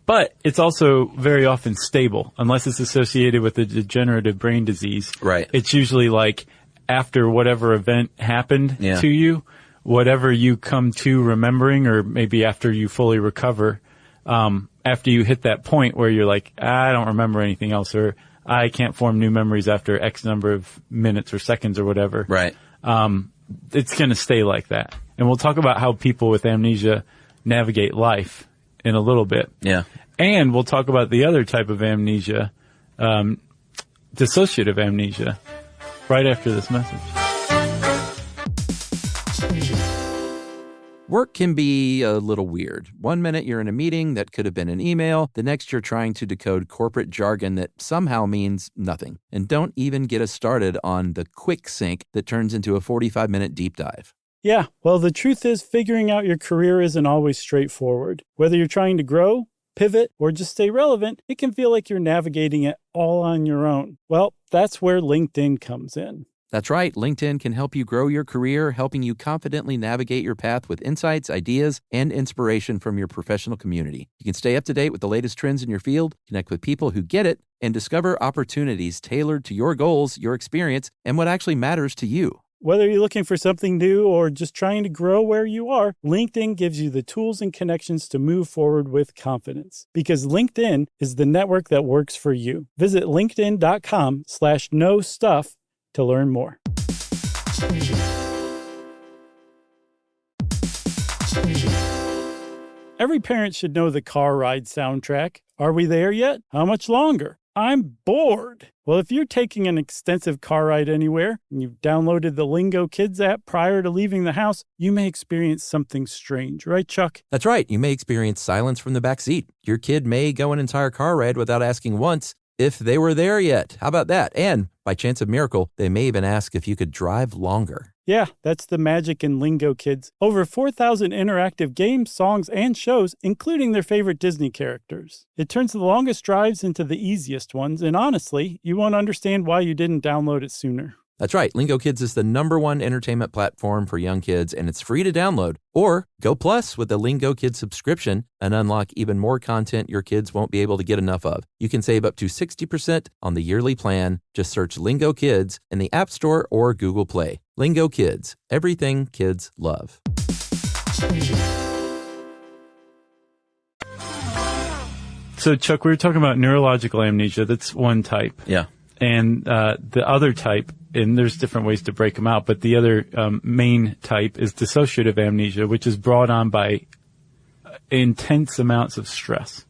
[SPEAKER 5] but it's also very often stable unless it's associated with a degenerative brain disease.
[SPEAKER 6] Right.
[SPEAKER 5] It's usually like after whatever event happened to you, whatever you come to remembering, or maybe after you fully recover, after you hit that point where you're like, I don't remember anything else, or I can't form new memories after X number of minutes or seconds or whatever.
[SPEAKER 6] Right.
[SPEAKER 5] It's going to stay like that. And we'll talk about how people with amnesia navigate life in a little bit.
[SPEAKER 6] Yeah.
[SPEAKER 5] And we'll talk about the other type of amnesia, dissociative amnesia, right after this message.
[SPEAKER 6] Work can be a little weird. One minute you're in a meeting that could have been an email. The next you're trying to decode corporate jargon that somehow means nothing. And don't even get us started on the quick sync that turns into a 45-minute deep dive.
[SPEAKER 3] Yeah, well, the truth is figuring out your career isn't always straightforward. Whether you're trying to grow, pivot, or just stay relevant, it can feel like you're navigating it all on your own. Well, that's where LinkedIn comes in.
[SPEAKER 6] That's right. LinkedIn can help you grow your career, helping you confidently navigate your path with insights, ideas, and inspiration from your professional community. You can stay up to date with the latest trends in your field, connect with people who get it, and discover opportunities tailored to your goals, your experience, and what actually matters to you.
[SPEAKER 3] Whether you're looking for something new or just trying to grow where you are, LinkedIn gives you the tools and connections to move forward with confidence. Because LinkedIn is the network that works for you. Visit linkedin.com/knowstuff to learn more. Every parent should know the car ride soundtrack. Are we there yet? How much longer? I'm bored. Well, if you're taking an extensive car ride anywhere and you've downloaded the Lingo Kids app prior to leaving the house, you may experience something strange, right, Chuck?
[SPEAKER 6] That's right. You may experience silence from the back seat. Your kid may go an entire car ride without asking once if they were there yet. How about that? And by chance of miracle, they may even ask if you could drive longer.
[SPEAKER 3] Yeah, that's the magic in Lingo Kids. Over 4,000 interactive games, songs, and shows, including their favorite Disney characters. It turns the longest drives into the easiest ones, and honestly, you won't understand why you didn't download it sooner.
[SPEAKER 6] That's right. Lingo Kids is the #1 entertainment platform for young kids, and it's free to download. Or go Plus with the Lingo Kids subscription and unlock even more content your kids won't be able to get enough of. You can save up to 60% on the yearly plan. Just search Lingo Kids in the App Store or Google Play. Lingo Kids, everything kids love.
[SPEAKER 5] So, Chuck, we were talking about neurological amnesia. That's one type.
[SPEAKER 6] Yeah.
[SPEAKER 5] And the other type, and there's different ways to break them out, but the other main type is dissociative amnesia, which is brought on by intense amounts of stress.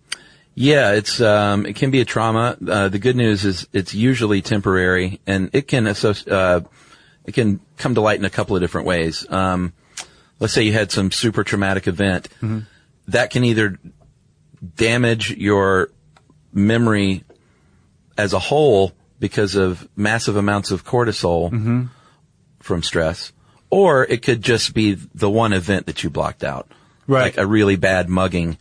[SPEAKER 6] Yeah, it can be a trauma. The good news is it's usually temporary, and it can come to light in a couple of different ways. Let's say you had some super traumatic event. Mm-hmm. That can either damage your memory as a whole because of massive amounts of cortisol mm-hmm. from stress, or it could just be the one event that you blocked out.
[SPEAKER 5] Right.
[SPEAKER 6] Like a really bad mugging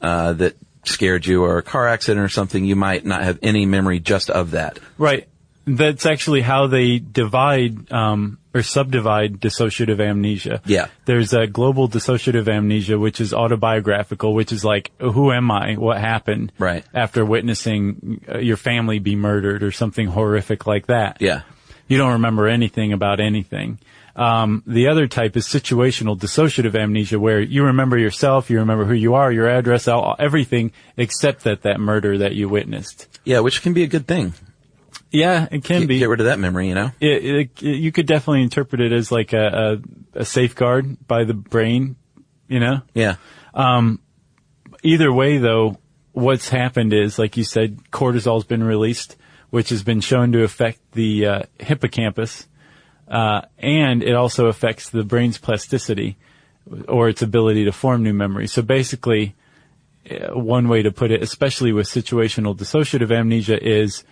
[SPEAKER 6] that scared you, or a car accident or something. You might not have any memory just of that.
[SPEAKER 5] Right. That's actually how they divide or subdivide dissociative amnesia.
[SPEAKER 6] Yeah.
[SPEAKER 5] There's a global dissociative amnesia, which is autobiographical, which is like, who am I? What happened?
[SPEAKER 6] Right.
[SPEAKER 5] After witnessing your family be murdered or something horrific like that.
[SPEAKER 6] Yeah.
[SPEAKER 5] You don't remember anything about anything. The other type is situational dissociative amnesia, where you remember yourself, you remember who you are, your address, everything except that murder that you witnessed.
[SPEAKER 6] Yeah, which can be a good thing.
[SPEAKER 5] Yeah, it can be.
[SPEAKER 6] Get rid of that memory, you know?
[SPEAKER 5] You could definitely interpret it as like a safeguard by the brain, you know?
[SPEAKER 6] Yeah.
[SPEAKER 5] Either way, though, what's happened is, like you said, cortisol's been released, which has been shown to affect the hippocampus, and it also affects the brain's plasticity, or its ability to form new memories. So basically, one way to put it, especially with situational dissociative amnesia, is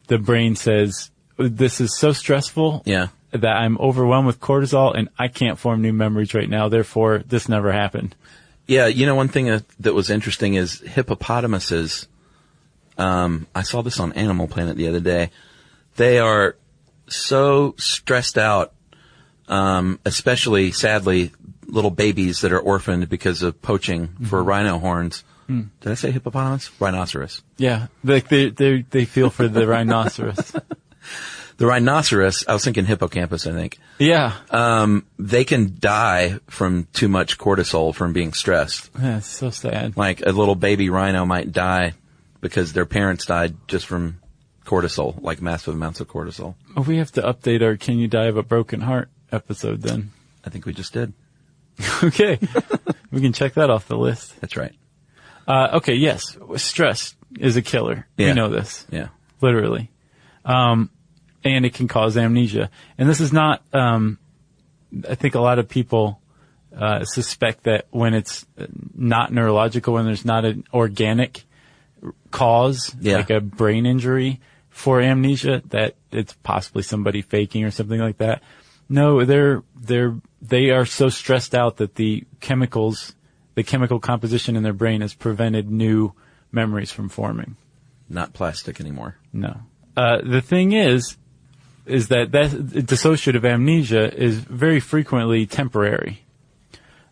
[SPEAKER 5] the brain says, this is so stressful that I'm overwhelmed with cortisol and I can't form new memories right now. Therefore, this never happened.
[SPEAKER 6] Yeah. You know, one thing that was interesting is hippopotamuses. I saw this on Animal Planet the other day. They are so stressed out, especially, sadly, little babies that are orphaned because of poaching for rhino horns. Did I say hippopotamus? Rhinoceros.
[SPEAKER 5] Yeah, they feel for the rhinoceros.
[SPEAKER 6] The rhinoceros, I was thinking hippocampus, I think.
[SPEAKER 5] Yeah.
[SPEAKER 6] They can die from too much cortisol from being stressed.
[SPEAKER 5] Yeah, it's so sad.
[SPEAKER 6] Like a little baby rhino might die because their parents died just from cortisol, like massive amounts of cortisol.
[SPEAKER 5] Oh, we have to update our Can You Die of a Broken Heart episode then.
[SPEAKER 6] I think we just did.
[SPEAKER 5] Okay. We can check that off the list.
[SPEAKER 6] That's right.
[SPEAKER 5] Okay, yes. Stress is a killer.
[SPEAKER 6] Yeah.
[SPEAKER 5] We know this.
[SPEAKER 6] Yeah.
[SPEAKER 5] Literally. And it can cause amnesia. And this is not, I think a lot of people, suspect that when it's not neurological, when there's not an organic cause, like a brain injury for amnesia, that it's possibly somebody faking or something like that. No, they are so stressed out that the chemical composition in their brain has prevented new memories from forming.
[SPEAKER 6] Not plastic anymore.
[SPEAKER 5] No. The thing is that dissociative amnesia is very frequently temporary.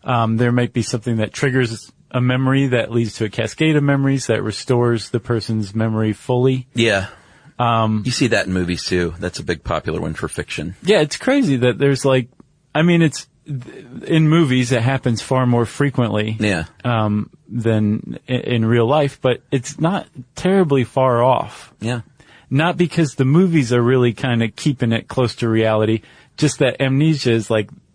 [SPEAKER 5] There might be something that triggers a memory that leads to a cascade of memories that restores the person's memory fully.
[SPEAKER 6] Yeah. You see that in movies too. That's a big popular one for fiction.
[SPEAKER 5] Yeah, it's crazy that there's it's in movies it happens far more frequently than in real life, but it's not terribly far off.
[SPEAKER 6] Yeah.
[SPEAKER 5] Not because the movies are really kind of keeping it close to reality, just that amnesia is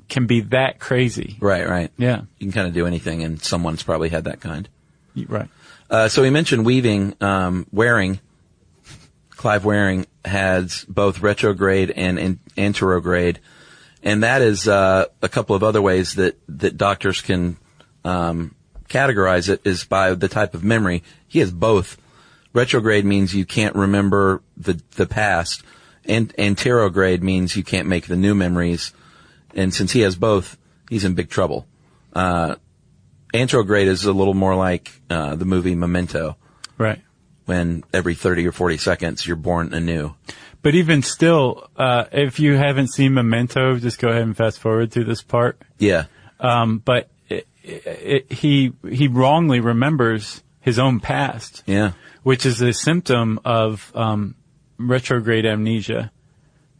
[SPEAKER 5] can be that crazy.
[SPEAKER 6] Right.
[SPEAKER 5] Yeah.
[SPEAKER 6] You can kind of do anything, and someone's probably had that kind.
[SPEAKER 5] Right.
[SPEAKER 6] So we mentioned weaving, Waring. Clive Waring has both retrograde and anterograde. And that is a couple of other ways that doctors can categorize it, is by the type of memory. He has both. Retrograde means you can't remember the past, and anterograde means you can't make the new memories. And since he has both, he's in big trouble. Anterograde is a little more like the movie Memento.
[SPEAKER 5] Right.
[SPEAKER 6] When every 30 or 40 seconds you're born anew.
[SPEAKER 5] But even still, if you haven't seen Memento, just go ahead and fast forward through this part.
[SPEAKER 6] Yeah.
[SPEAKER 5] But he wrongly remembers his own past.
[SPEAKER 6] Yeah.
[SPEAKER 5] Which is a symptom of retrograde amnesia,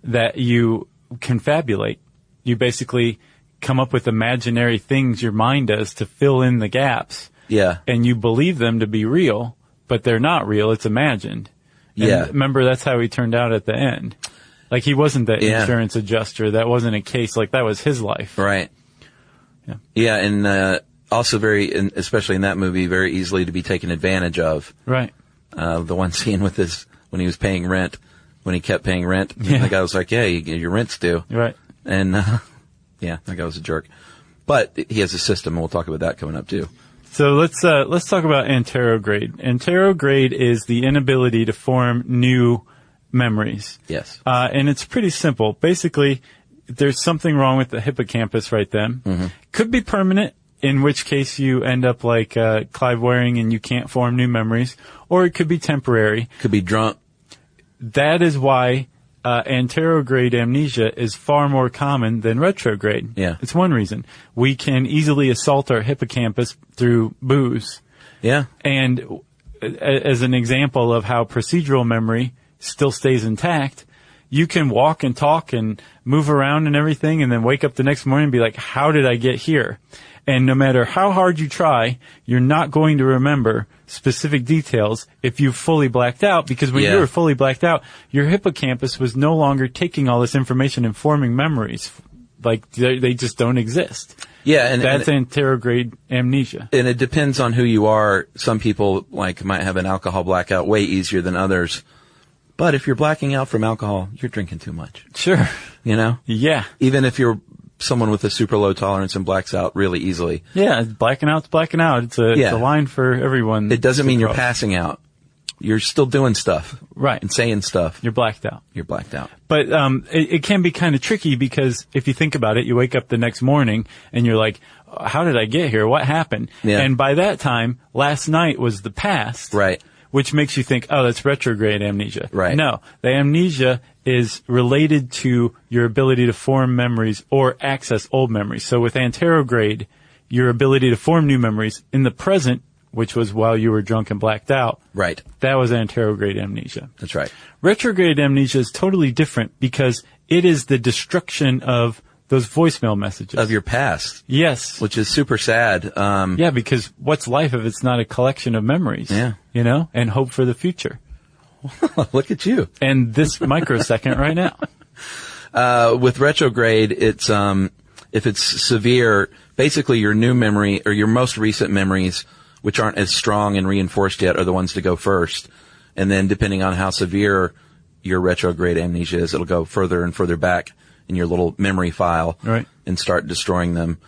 [SPEAKER 5] that you confabulate. You basically come up with imaginary things your mind does to fill in the gaps.
[SPEAKER 6] Yeah.
[SPEAKER 5] And you believe them to be real, but they're not real. It's imagined. And
[SPEAKER 6] Yeah.
[SPEAKER 5] remember, that's how he turned out at the end. Like, he wasn't the insurance adjuster. That wasn't a case. Like, that was his life.
[SPEAKER 6] Right.
[SPEAKER 5] Yeah.
[SPEAKER 6] Yeah, and also especially in that movie, very easily to be taken advantage of.
[SPEAKER 5] Right.
[SPEAKER 6] The one scene with when he was paying rent, when he kept paying rent, the guy was like, yeah, your rent's due.
[SPEAKER 5] Right.
[SPEAKER 6] And, that guy was a jerk. But he has a system, and we'll talk about that coming up too.
[SPEAKER 5] So let's talk about anterograde. Anterograde is the inability to form new memories.
[SPEAKER 6] Yes.
[SPEAKER 5] And it's pretty simple. Basically, there's something wrong with the hippocampus right then.
[SPEAKER 6] Mm-hmm.
[SPEAKER 5] Could be permanent, in which case you end up like Clive Waring and you can't form new memories. Or it could be temporary.
[SPEAKER 6] Could be drunk.
[SPEAKER 5] That is why anterograde amnesia is far more common than retrograde.
[SPEAKER 6] Yeah.
[SPEAKER 5] It's one reason. We can easily assault our hippocampus through booze.
[SPEAKER 6] Yeah.
[SPEAKER 5] And as an example of how procedural memory still stays intact, you can walk and talk and move around and everything and then wake up the next morning and be like, how did I get here? And no matter how hard you try, you're not going to remember specific details if you've fully blacked out, because when you were fully blacked out, your hippocampus was no longer taking all this information and forming memories. Like, they just don't exist.
[SPEAKER 6] Yeah, and
[SPEAKER 5] that's anterograde amnesia.
[SPEAKER 6] And it depends on who you are. Some people might have an alcohol blackout way easier than others. But if you're blacking out from alcohol, you're drinking too much.
[SPEAKER 5] Sure.
[SPEAKER 6] You know?
[SPEAKER 5] Yeah.
[SPEAKER 6] Even if you're someone with a super low tolerance and blacks out really easily.
[SPEAKER 5] Yeah, blacking out's blacking out. It's a line for everyone.
[SPEAKER 6] It doesn't mean you're passing out. You're still doing stuff.
[SPEAKER 5] Right.
[SPEAKER 6] And saying stuff.
[SPEAKER 5] You're blacked out.
[SPEAKER 6] You're blacked out.
[SPEAKER 5] But it can be kind of tricky, because if you think about it, you wake up the next morning and you're like, how did I get here? What happened?
[SPEAKER 6] Yeah.
[SPEAKER 5] And by that time, last night was the past.
[SPEAKER 6] Right.
[SPEAKER 5] Which makes you think, oh, that's retrograde amnesia.
[SPEAKER 6] Right.
[SPEAKER 5] No, the amnesia is related to your ability to form memories or access old memories. So with anterograde, your ability to form new memories in the present, which was while you were drunk and blacked out.
[SPEAKER 6] Right.
[SPEAKER 5] That was anterograde amnesia.
[SPEAKER 6] That's right.
[SPEAKER 5] Retrograde amnesia is totally different, because it is the destruction of those voicemail messages.
[SPEAKER 6] Of your past.
[SPEAKER 5] Yes.
[SPEAKER 6] Which is super sad.
[SPEAKER 5] Yeah, because what's life if it's not a collection of memories?
[SPEAKER 6] Yeah.
[SPEAKER 5] You know, and hope for the future.
[SPEAKER 6] Look at you.
[SPEAKER 5] And this microsecond right now.
[SPEAKER 6] With retrograde, it's, if it's severe, basically your new memory or your most recent memories, which aren't as strong and reinforced yet, are the ones to go first. And then depending on how severe your retrograde amnesia is, it'll go further and further back in your little memory file.
[SPEAKER 5] Right.
[SPEAKER 6] And start destroying them.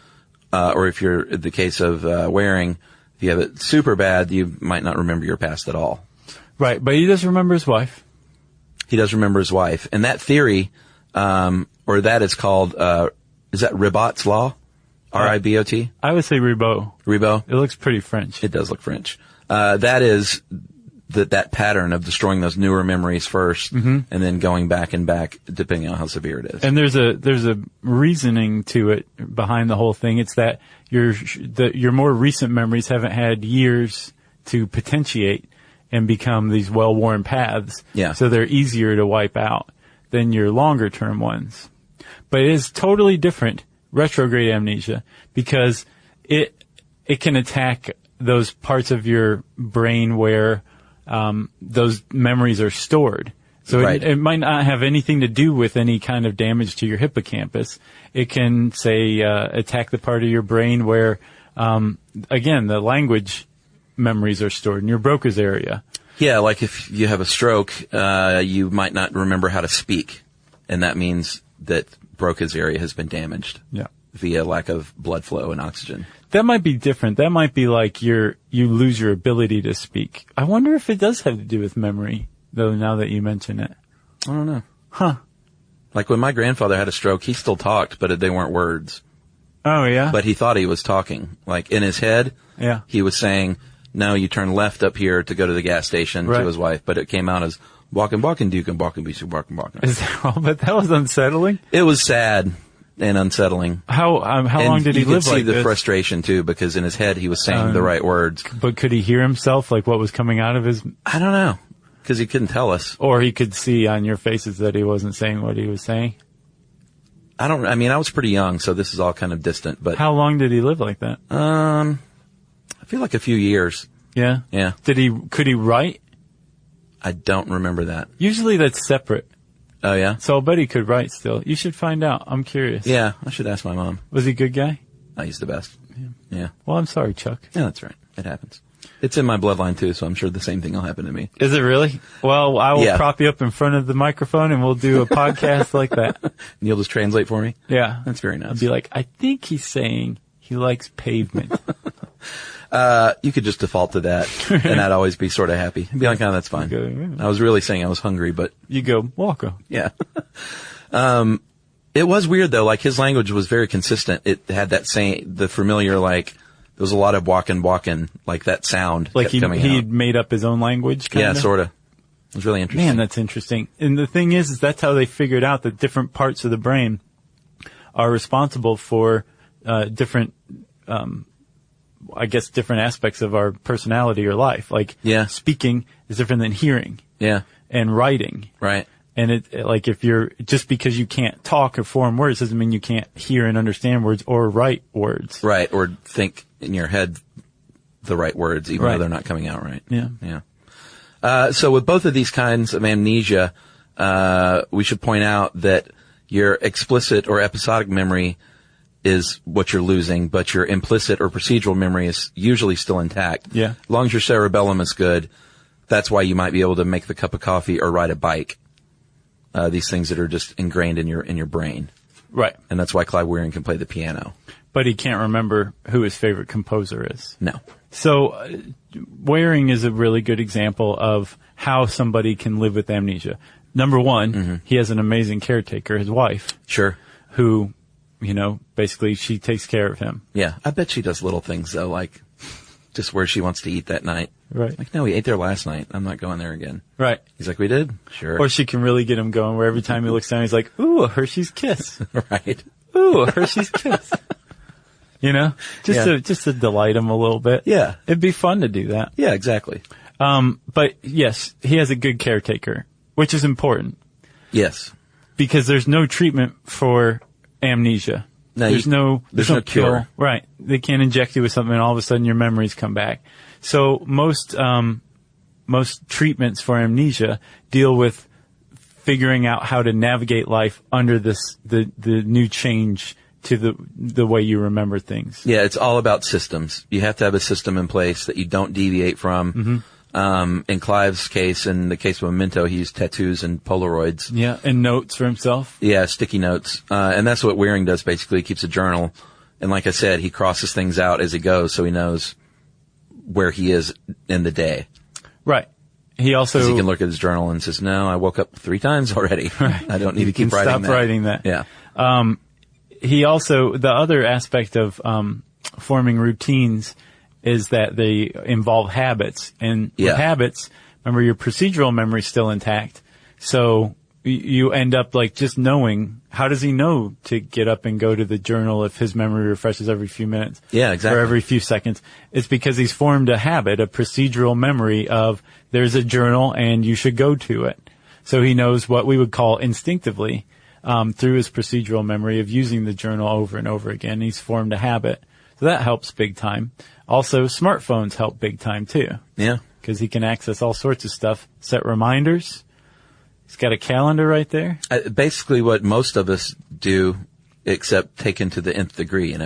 [SPEAKER 6] Or if you're the case of, Waring, if you have it super bad, you might not remember your past at all.
[SPEAKER 5] Right. But he does remember his wife.
[SPEAKER 6] He does remember his wife. And that theory, or that is called, is that Ribot's law? R-I-B-O-T?
[SPEAKER 5] I would say Ribot.
[SPEAKER 6] Ribot?
[SPEAKER 5] It looks pretty French.
[SPEAKER 6] It does look French. That is that pattern of destroying those newer memories first, and then going back and back, depending on how severe it is.
[SPEAKER 5] And there's a reasoning to it behind the whole thing. It's that your more recent memories haven't had years to potentiate and become these well-worn paths.
[SPEAKER 6] Yeah.
[SPEAKER 5] So they're easier to wipe out than your longer term ones. But it is totally different, retrograde amnesia, because it can attack those parts of your brain where those memories are stored. So
[SPEAKER 6] right.
[SPEAKER 5] it might not have anything to do with any kind of damage to your hippocampus. It can, say, attack the part of your brain where, again, the language memories are stored in your Broca's area.
[SPEAKER 6] Yeah, like if you have a stroke, you might not remember how to speak. And that means that Broca's area has been damaged.
[SPEAKER 5] Yeah.
[SPEAKER 6] Via lack of blood flow and oxygen.
[SPEAKER 5] That might be different. That might be like you lose your ability to speak. I wonder if it does have to do with memory, though, now that you mention it.
[SPEAKER 6] I don't know.
[SPEAKER 5] Huh.
[SPEAKER 6] Like when my grandfather had a stroke, he still talked, but they weren't words.
[SPEAKER 5] Oh, yeah?
[SPEAKER 6] But he thought he was talking. Like in his head, he was saying, no, you turn left up here to go to the gas station to his wife, but it came out as Walking, duking, walking, beach, walking.
[SPEAKER 5] Is that all? But that was unsettling.
[SPEAKER 6] It was sad and unsettling.
[SPEAKER 5] How long did he live like this?
[SPEAKER 6] You could see the frustration too, because in his head he was saying the right words.
[SPEAKER 5] But could he hear himself, like what was coming out of his?
[SPEAKER 6] I don't know, because he couldn't tell us.
[SPEAKER 5] Or he could see on your faces that he wasn't saying what he was saying.
[SPEAKER 6] I was pretty young, so this is all kind of distant. But
[SPEAKER 5] how long did he live like that?
[SPEAKER 6] I feel like a few years.
[SPEAKER 5] Yeah.
[SPEAKER 6] Yeah.
[SPEAKER 5] Could he write?
[SPEAKER 6] I don't remember that.
[SPEAKER 5] Usually that's separate.
[SPEAKER 6] Oh, yeah?
[SPEAKER 5] So I'll bet he could write still. You should find out. I'm curious.
[SPEAKER 6] Yeah, I should ask my mom.
[SPEAKER 5] Was he a good guy?
[SPEAKER 6] He's the best. Yeah.
[SPEAKER 5] Well, I'm sorry, Chuck.
[SPEAKER 6] Yeah, that's right. It happens. It's in my bloodline, too, so I'm sure the same thing will happen to me.
[SPEAKER 5] Is it really? Well, I will prop you up in front of the microphone and we'll do a podcast like that.
[SPEAKER 6] And you'll just translate for me?
[SPEAKER 5] Yeah.
[SPEAKER 6] That's very nice.
[SPEAKER 5] I'll be like, I think he's saying he likes pavement.
[SPEAKER 6] You could just default to that, and I'd always be sort of happy. Be like, oh, that's fine. I was really saying I was hungry, but...
[SPEAKER 5] You go, Walker.
[SPEAKER 6] Yeah. It was weird, though. Like, his language was very consistent. It had that the familiar, like, there was a lot of walking, like that sound
[SPEAKER 5] like
[SPEAKER 6] kept coming out.
[SPEAKER 5] He'd made up his own language, kind of?
[SPEAKER 6] Yeah, sort of. It was really interesting.
[SPEAKER 5] Man, that's interesting. And the thing is that's how they figured out that different parts of the brain are responsible for different aspects of our personality or life. Like, speaking is different than hearing.
[SPEAKER 6] Yeah.
[SPEAKER 5] And writing.
[SPEAKER 6] Right.
[SPEAKER 5] And like, just because you can't talk or form words doesn't mean you can't hear and understand words or write words.
[SPEAKER 6] Right. Or think in your head the right words, even though they're not coming out right.
[SPEAKER 5] Yeah.
[SPEAKER 6] Yeah. So with both of these kinds of amnesia, we should point out that your explicit or episodic memory is what you're losing, but your implicit or procedural memory is usually still intact.
[SPEAKER 5] Yeah.
[SPEAKER 6] As long as your cerebellum is good, that's why you might be able to make the cup of coffee or ride a bike. These things that are just ingrained in your brain.
[SPEAKER 5] Right.
[SPEAKER 6] And that's why Clive Wearing can play the piano.
[SPEAKER 5] But he can't remember who his favorite composer is.
[SPEAKER 6] No.
[SPEAKER 5] So Wearing is a really good example of how somebody can live with amnesia. Number one, he has an amazing caretaker, his wife.
[SPEAKER 6] Sure.
[SPEAKER 5] Who, basically she takes care of him.
[SPEAKER 6] Yeah. I bet she does little things, though, like just where she wants to eat that night.
[SPEAKER 5] Right.
[SPEAKER 6] Like, no, we ate there last night. I'm not going there again.
[SPEAKER 5] Right.
[SPEAKER 6] He's like, we did? Sure.
[SPEAKER 5] Or she can really get him going where every time he looks down, he's like, ooh, a Hershey's Kiss.
[SPEAKER 6] Right.
[SPEAKER 5] Ooh, a Hershey's Kiss. Just to delight him a little bit.
[SPEAKER 6] Yeah.
[SPEAKER 5] It'd be fun to do that.
[SPEAKER 6] Yeah, exactly.
[SPEAKER 5] But yes, he has a good caretaker, which is important.
[SPEAKER 6] Yes.
[SPEAKER 5] Because there's no treatment for amnesia.
[SPEAKER 6] No,
[SPEAKER 5] there's no
[SPEAKER 6] cure.
[SPEAKER 5] Right. They can't inject you with something and all of a sudden your memories come back. So most treatments for amnesia deal with figuring out how to navigate life under the new change to the way you remember things.
[SPEAKER 6] Yeah, it's all about systems. You have to have a system in place that you don't deviate from. In Clive's case, in the case of Memento, he used tattoos and Polaroids.
[SPEAKER 5] Yeah, and notes for himself.
[SPEAKER 6] Yeah, sticky notes. And that's what Wearing does, basically. He keeps a journal. And like I said, he crosses things out as he goes so he knows where he is in the day.
[SPEAKER 5] Right. He also...
[SPEAKER 6] Because he can look at his journal and says, no, I woke up 3 times already. Right. I don't need to keep writing that.
[SPEAKER 5] Stop writing that.
[SPEAKER 6] Yeah.
[SPEAKER 5] He also... The other aspect of forming routines is that they involve habits. And with habits, remember, your procedural memory is still intact. So you end up like just knowing. How does he know to get up and go to the journal if his memory refreshes every few minutes?
[SPEAKER 6] Yeah, exactly.
[SPEAKER 5] Or every few seconds. It's because he's formed a habit, a procedural memory of there's a journal and you should go to it. So he knows what we would call instinctively, through his procedural memory of using the journal over and over again. He's formed a habit. So that helps big time. Also, smartphones help big time too.
[SPEAKER 6] Yeah.
[SPEAKER 5] Because he can access all sorts of stuff. Set reminders. He's got a calendar right there.
[SPEAKER 6] Basically what most of us do, except taken to the nth degree,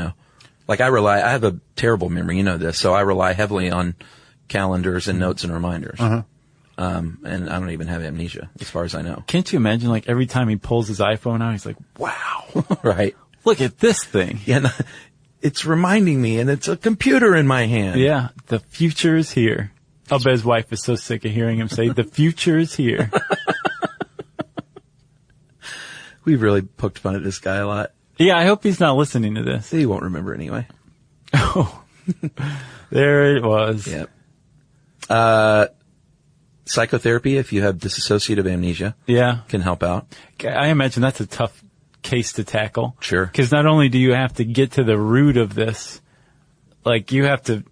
[SPEAKER 6] Like I have a terrible memory, this, so I rely heavily on calendars and notes and reminders. And I don't even have amnesia, as far as I know.
[SPEAKER 5] Can't you imagine, like, every time he pulls his iPhone out, he's like, wow.
[SPEAKER 6] Right.
[SPEAKER 5] Look at this thing.
[SPEAKER 6] Yeah. It's reminding me, and it's a computer in my hand.
[SPEAKER 5] Yeah, the future is here. I'll bet his wife is so sick of hearing him say, the future is here.
[SPEAKER 6] We've really poked fun at this guy a lot.
[SPEAKER 5] Yeah, I hope he's not listening to this.
[SPEAKER 6] He won't remember anyway.
[SPEAKER 5] Oh, there it was.
[SPEAKER 6] Yep. Psychotherapy, if you have dissociative amnesia, can help out.
[SPEAKER 5] I imagine that's a tough case to tackle.
[SPEAKER 6] Sure.
[SPEAKER 5] Because not only do you have to get to the root of this, like you have to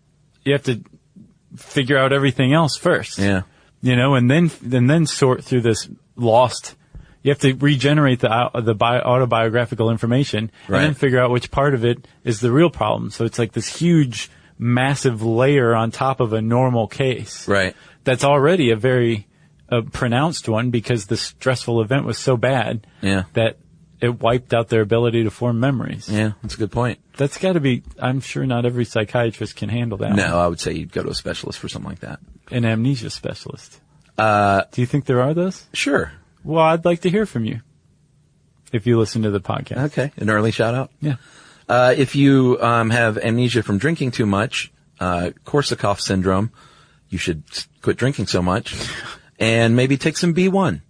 [SPEAKER 5] figure out everything else first.
[SPEAKER 6] Yeah.
[SPEAKER 5] You know, and then sort through this lost. You have to regenerate the autobiographical information,
[SPEAKER 6] right,
[SPEAKER 5] and then figure out which part of it is the real problem. So it's like this huge, massive layer on top of a normal case.
[SPEAKER 6] Right.
[SPEAKER 5] That's already a very pronounced one because the stressful event was so bad that it wiped out their ability to form memories.
[SPEAKER 6] Yeah, that's a good point.
[SPEAKER 5] That's got to be, I'm sure not every psychiatrist can handle that.
[SPEAKER 6] No, I would say you'd go to a specialist for something like that.
[SPEAKER 5] An amnesia specialist. Do you think there are those?
[SPEAKER 6] Sure.
[SPEAKER 5] Well, I'd like to hear from you if you listen to the podcast.
[SPEAKER 6] Okay. An early shout out?
[SPEAKER 5] Yeah.
[SPEAKER 6] If you have amnesia from drinking too much, Korsakoff syndrome, you should quit drinking so much and maybe take some B1.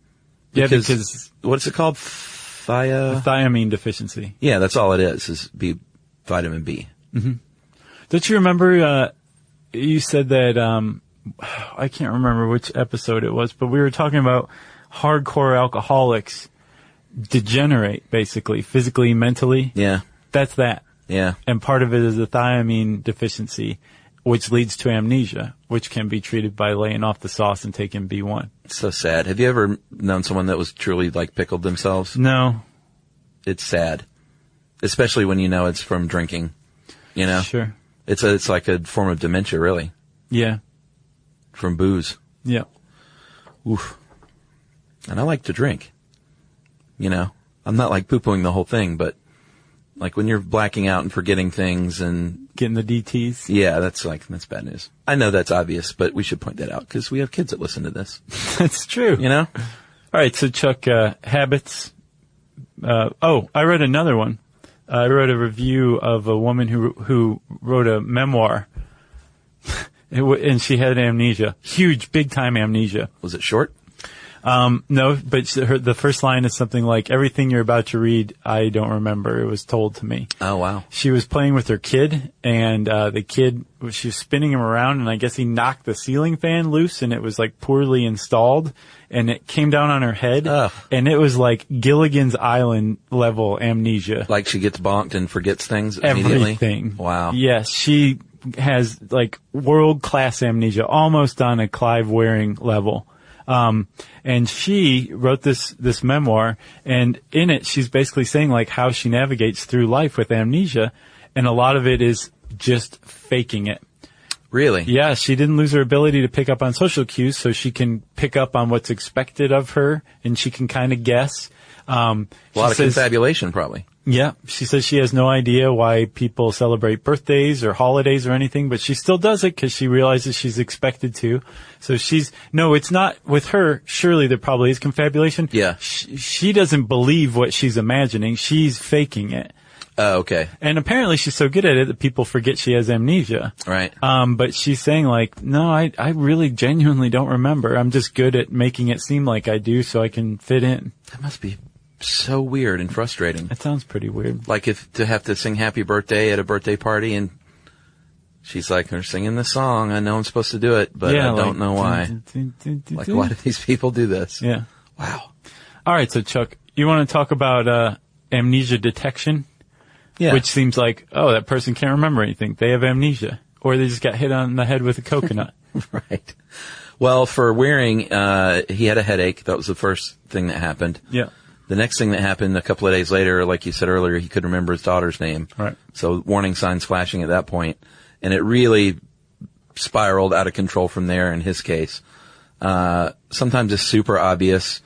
[SPEAKER 5] Because
[SPEAKER 6] what's it called?
[SPEAKER 5] Thiamine deficiency.
[SPEAKER 6] Yeah, that's all it is vitamin B.
[SPEAKER 5] Mm-hmm. Don't you remember, you said that, I can't remember which episode it was, but we were talking about hardcore alcoholics degenerate, basically, physically, mentally.
[SPEAKER 6] Yeah.
[SPEAKER 5] That's that.
[SPEAKER 6] Yeah.
[SPEAKER 5] And part of it is a thiamine deficiency, which leads to amnesia, which can be treated by laying off the sauce and taking B1.
[SPEAKER 6] It's so sad. Have you ever known someone that was truly like pickled themselves?
[SPEAKER 5] No.
[SPEAKER 6] It's sad. Especially when you know it's from drinking, you know?
[SPEAKER 5] Sure.
[SPEAKER 6] It's like a form of dementia, really.
[SPEAKER 5] Yeah.
[SPEAKER 6] From booze.
[SPEAKER 5] Yeah.
[SPEAKER 6] Oof. And I like to drink. You know, I'm not like poo-pooing the whole thing, but like when you're blacking out and forgetting things and
[SPEAKER 5] getting the DTs.
[SPEAKER 6] Yeah, that's bad news. I know that's obvious, but we should point that out because we have kids that listen to this.
[SPEAKER 5] That's true.
[SPEAKER 6] You know?
[SPEAKER 5] All right. So Chuck, habits. I read another one. I wrote a review of a woman who wrote a memoir and she had amnesia, huge, big time amnesia.
[SPEAKER 6] Was it short?
[SPEAKER 5] No, but the first line is something like, everything you're about to read, I don't remember. It was told to me.
[SPEAKER 6] Oh, wow.
[SPEAKER 5] She was playing with her kid, and the kid, she was spinning him around, and I guess he knocked the ceiling fan loose, and it was like poorly installed, and it came down on her head, and it was like Gilligan's Island level amnesia.
[SPEAKER 6] Like she gets bonked and forgets things immediately?
[SPEAKER 5] Everything.
[SPEAKER 6] Wow.
[SPEAKER 5] Yes, she has like world-class amnesia, almost on a Clive Wearing level. And she wrote this memoir, and in it, she's basically saying like how she navigates through life with amnesia, and a lot of it is just faking it.
[SPEAKER 6] Really?
[SPEAKER 5] Yeah, she didn't lose her ability to pick up on social cues, so she can pick up on what's expected of her, and she can kind of guess.
[SPEAKER 6] A lot of confabulation, probably.
[SPEAKER 5] Yeah, she says she has no idea why people celebrate birthdays or holidays or anything, but she still does it because she realizes she's expected to. So it's not with her. Surely there probably is confabulation.
[SPEAKER 6] Yeah.
[SPEAKER 5] She doesn't believe what she's imagining. She's faking it.
[SPEAKER 6] Oh, okay.
[SPEAKER 5] And apparently she's so good at it that people forget she has amnesia.
[SPEAKER 6] Right.
[SPEAKER 5] But she's saying like, no, I really genuinely don't remember. I'm just good at making it seem like I do so I can fit in.
[SPEAKER 6] That must be so weird and frustrating.
[SPEAKER 5] That sounds pretty weird.
[SPEAKER 6] Like if to have to sing happy birthday at a birthday party and she's like, they're singing this song. I know I'm supposed to do it, but I don't know why. Like, why do these people do this?
[SPEAKER 5] Yeah.
[SPEAKER 6] Wow.
[SPEAKER 5] All right. So Chuck, you want to talk about, amnesia detection?
[SPEAKER 6] Yeah.
[SPEAKER 5] Which seems like, that person can't remember anything. They have amnesia. Or they just got hit on the head with a coconut.
[SPEAKER 6] Right. Well, for Wearing, he had a headache. That was the first thing that happened.
[SPEAKER 5] Yeah.
[SPEAKER 6] The next thing that happened a couple of days later, like you said earlier, he couldn't remember his daughter's name.
[SPEAKER 5] Right.
[SPEAKER 6] So warning signs flashing at that point. And it really spiraled out of control from there in his case. Sometimes it's super obvious.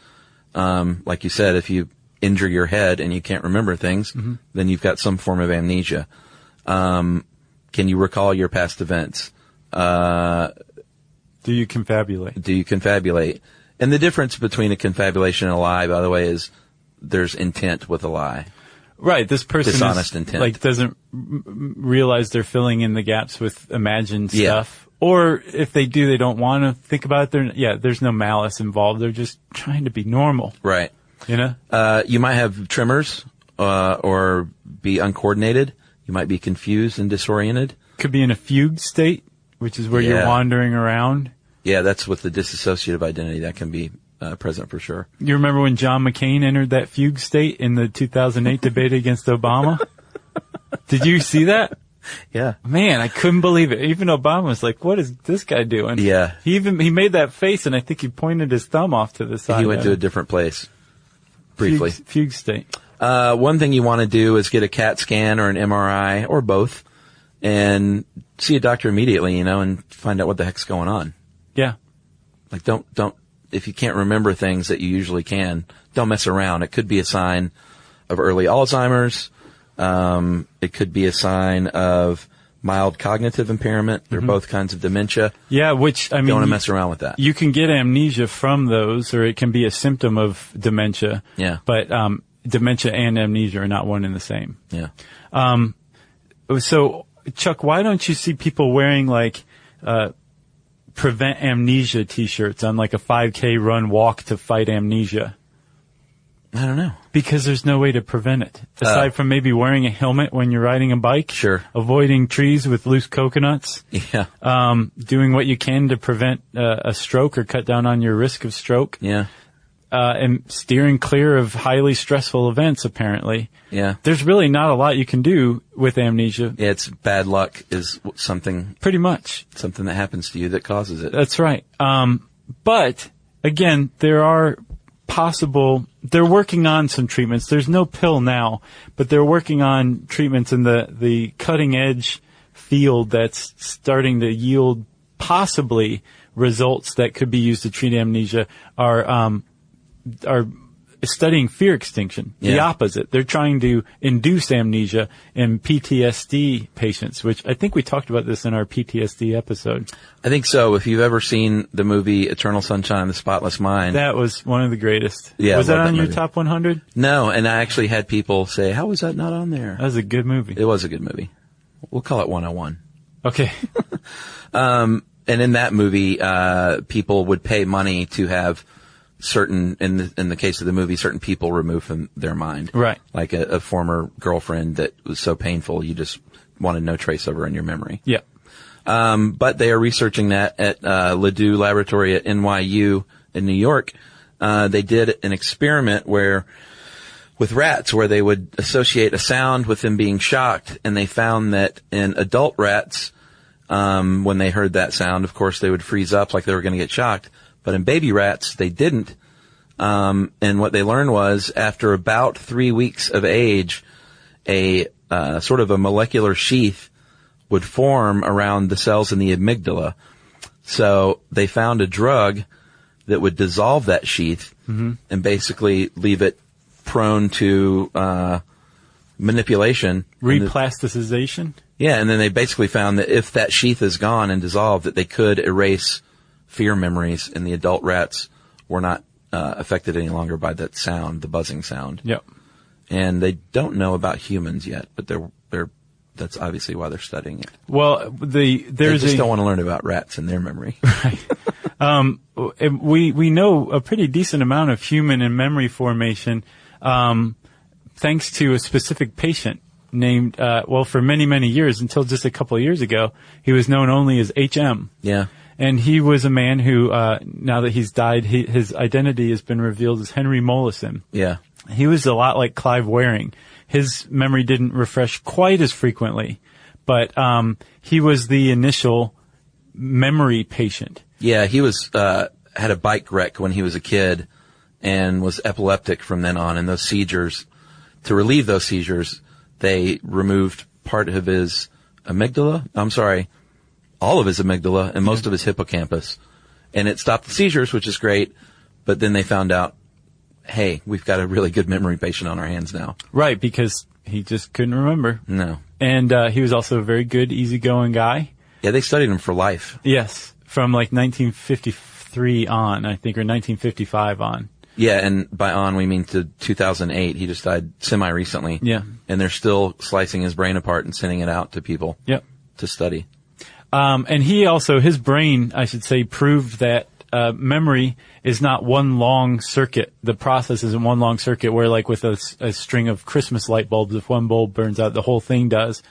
[SPEAKER 6] Like you said, if you injure your head and you can't remember things, then you've got some form of amnesia. Can you recall your past events?
[SPEAKER 5] Do you confabulate?
[SPEAKER 6] And the difference between a confabulation and a lie, by the way, is there's intent with a lie.
[SPEAKER 5] Right. This person
[SPEAKER 6] dishonest intent.
[SPEAKER 5] Like doesn't realize they're filling in the gaps with imagined stuff. Or if they do, they don't want to think about it. There's no malice involved. They're just trying to be normal.
[SPEAKER 6] Right.
[SPEAKER 5] You know?
[SPEAKER 6] You might have tremors, or be uncoordinated. You might be confused and disoriented.
[SPEAKER 5] Could be in a fugue state, which is where you're wandering around.
[SPEAKER 6] Yeah, that's with the dissociative identity. That can be present for sure.
[SPEAKER 5] You remember when John McCain entered that fugue state in the 2008 debate against Obama? Did you see that?
[SPEAKER 6] Yeah.
[SPEAKER 5] Man, I couldn't believe it. Even Obama was like, what is this guy doing?
[SPEAKER 6] Yeah.
[SPEAKER 5] He made that face, and I think he pointed his thumb off to the side.
[SPEAKER 6] He went to a different place. Briefly.
[SPEAKER 5] Fugue state.
[SPEAKER 6] One thing you want to do is get a CAT scan or an MRI or both and see a doctor immediately, and find out what the heck's going on.
[SPEAKER 5] Yeah.
[SPEAKER 6] Like don't, if you can't remember things that you usually can, don't mess around. It could be a sign of early Alzheimer's. It could be a sign of mild cognitive impairment. They're both kinds of dementia.
[SPEAKER 5] Yeah, which,
[SPEAKER 6] don't want to mess around with that.
[SPEAKER 5] You can get amnesia from those, or it can be a symptom of dementia.
[SPEAKER 6] Yeah.
[SPEAKER 5] But, dementia and amnesia are not one and the same.
[SPEAKER 6] Yeah.
[SPEAKER 5] So, Chuck, why don't you see people wearing prevent amnesia t-shirts on like a 5K run walk to fight amnesia?
[SPEAKER 6] I don't know.
[SPEAKER 5] Because there's no way to prevent it. Aside from maybe wearing a helmet when you're riding a bike.
[SPEAKER 6] Sure.
[SPEAKER 5] Avoiding trees with loose coconuts.
[SPEAKER 6] Yeah.
[SPEAKER 5] Doing what you can to prevent a stroke or cut down on your risk of stroke.
[SPEAKER 6] Yeah.
[SPEAKER 5] And steering clear of highly stressful events, apparently.
[SPEAKER 6] Yeah.
[SPEAKER 5] There's really not a lot you can do with amnesia.
[SPEAKER 6] Yeah, it's bad luck is something.
[SPEAKER 5] Pretty much.
[SPEAKER 6] Something that happens to you that causes it.
[SPEAKER 5] That's right. But, again, they're working on some treatments. There's no pill now, but they're working on treatments in the cutting edge field that's starting to yield possibly results that could be used to treat amnesia are studying fear extinction.
[SPEAKER 6] Yeah.
[SPEAKER 5] The opposite. They're trying to induce amnesia in PTSD patients, which I think we talked about this in our PTSD episode.
[SPEAKER 6] I think so. If you've ever seen the movie Eternal Sunshine of the Spotless Mind.
[SPEAKER 5] That was one of the greatest.
[SPEAKER 6] Yeah.
[SPEAKER 5] Was that on your top 100?
[SPEAKER 6] No, and I actually had people say, how was that not on there?
[SPEAKER 5] That was a good movie.
[SPEAKER 6] It was a good movie. We'll call it 101.
[SPEAKER 5] Okay.
[SPEAKER 6] And in that movie, people would pay money to have certain, in the case of the movie, certain people removed from their mind.
[SPEAKER 5] Right.
[SPEAKER 6] Like a former girlfriend that was so painful you just wanted no trace of her in your memory.
[SPEAKER 5] Yeah.
[SPEAKER 6] But they are researching that at Ledoux Laboratory at NYU in New York. They did an experiment with rats where they would associate a sound with them being shocked, and they found that in adult rats, when they heard that sound, of course, they would freeze up like they were going to get shocked. But in baby rats, they didn't. And what they learned was after about 3 weeks of age, a sort of a molecular sheath would form around the cells in the amygdala. So they found a drug that would dissolve that sheath and basically leave it prone to manipulation.
[SPEAKER 5] Replasticization?
[SPEAKER 6] Yeah, and then they basically found that if that sheath is gone and dissolved, that they could erase fear memories, and the adult rats were not affected any longer by that sound, the buzzing sound.
[SPEAKER 5] Yep.
[SPEAKER 6] And they don't know about humans yet, but that's obviously why they're studying it.
[SPEAKER 5] Well, they just
[SPEAKER 6] don't want to learn about rats and their memory.
[SPEAKER 5] Right. We know a pretty decent amount of human and memory formation, thanks to a specific patient named, for many, many years, until just a couple of years ago, he was known only as HM.
[SPEAKER 6] Yeah.
[SPEAKER 5] And he was a man who, now that he's died, his identity has been revealed as Henry Mollison.
[SPEAKER 6] Yeah.
[SPEAKER 5] He was a lot like Clive Waring. His memory didn't refresh quite as frequently, but he was the initial memory patient.
[SPEAKER 6] Yeah, he was had a bike wreck when he was a kid and was epileptic from then on. And those seizures, to relieve those seizures, they removed part of his all of his amygdala and most of his hippocampus. And it stopped the seizures, which is great. But then they found out, hey, we've got a really good memory patient on our hands now.
[SPEAKER 5] Right, because he just couldn't remember.
[SPEAKER 6] No.
[SPEAKER 5] And he was also a very good, easygoing guy.
[SPEAKER 6] Yeah, they studied him for life.
[SPEAKER 5] Yes, from like 1953 on, I think, or 1955 on.
[SPEAKER 6] Yeah, and by on we mean to 2008. He just died semi-recently.
[SPEAKER 5] Yeah.
[SPEAKER 6] And they're still slicing his brain apart and sending it out to people to study.
[SPEAKER 5] And he also, his brain, I should say, proved that memory is not one long circuit. The process isn't one long circuit where, like with a string of Christmas light bulbs, if one bulb burns out, the whole thing does.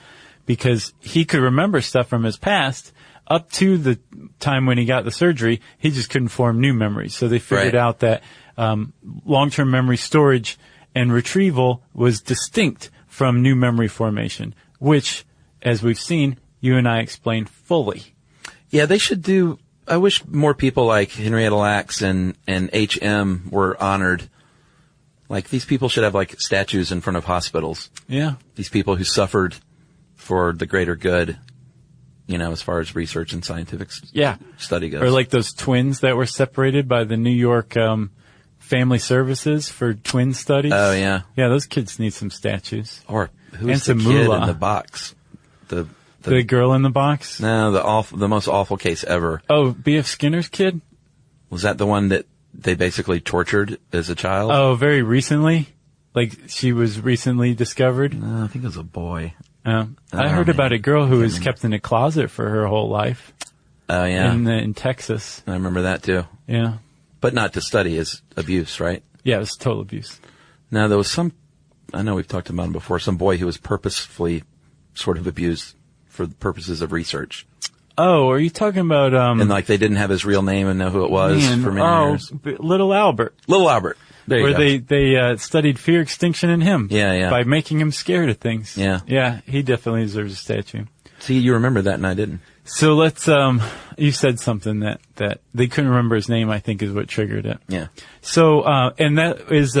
[SPEAKER 5] Because he could remember stuff from his past, up to the time when he got the surgery, he just couldn't form new memories. So they figured out that long-term memory storage and retrieval was distinct from new memory formation, which, as we've seen, you and I explained fully.
[SPEAKER 6] Yeah, they should do. I wish more people like Henrietta Lacks and H.M. were honored. Like, these people should have, like, statues in front of hospitals.
[SPEAKER 5] Yeah.
[SPEAKER 6] These people who suffered for the greater good, as far as research and scientific study goes.
[SPEAKER 5] Or like those twins that were separated by the New York Family Services for twin studies.
[SPEAKER 6] Oh, yeah.
[SPEAKER 5] Yeah, those kids need some statues.
[SPEAKER 6] Or who's
[SPEAKER 5] and
[SPEAKER 6] the kid in the box?
[SPEAKER 5] The girl in the box?
[SPEAKER 6] No, the most awful case ever.
[SPEAKER 5] Oh, B.F. Skinner's kid?
[SPEAKER 6] Was that the one that they basically tortured as a child?
[SPEAKER 5] Oh, very recently? Like, she was recently discovered?
[SPEAKER 6] No, I think it was a boy.
[SPEAKER 5] I heard about a girl who was kept in a closet for her whole life.
[SPEAKER 6] Oh, yeah.
[SPEAKER 5] In Texas.
[SPEAKER 6] I remember that, too.
[SPEAKER 5] Yeah.
[SPEAKER 6] But not to study as abuse, right?
[SPEAKER 5] Yeah, it was total abuse.
[SPEAKER 6] Now, there was I know we've talked about him before, some boy who was purposefully sort of abused for the purposes of research.
[SPEAKER 5] Oh, are you talking about...
[SPEAKER 6] and, like, they didn't have his real name and know who it was for many years.
[SPEAKER 5] Little Albert.
[SPEAKER 6] Little Albert. There you go.
[SPEAKER 5] They studied fear, extinction, and him.
[SPEAKER 6] Yeah.
[SPEAKER 5] By making him scared of things.
[SPEAKER 6] Yeah.
[SPEAKER 5] Yeah, he definitely deserves a statue.
[SPEAKER 6] See, you remember that and I didn't.
[SPEAKER 5] So let's, you said something that they couldn't remember his name, I think is what triggered it.
[SPEAKER 6] Yeah.
[SPEAKER 5] So, and that is,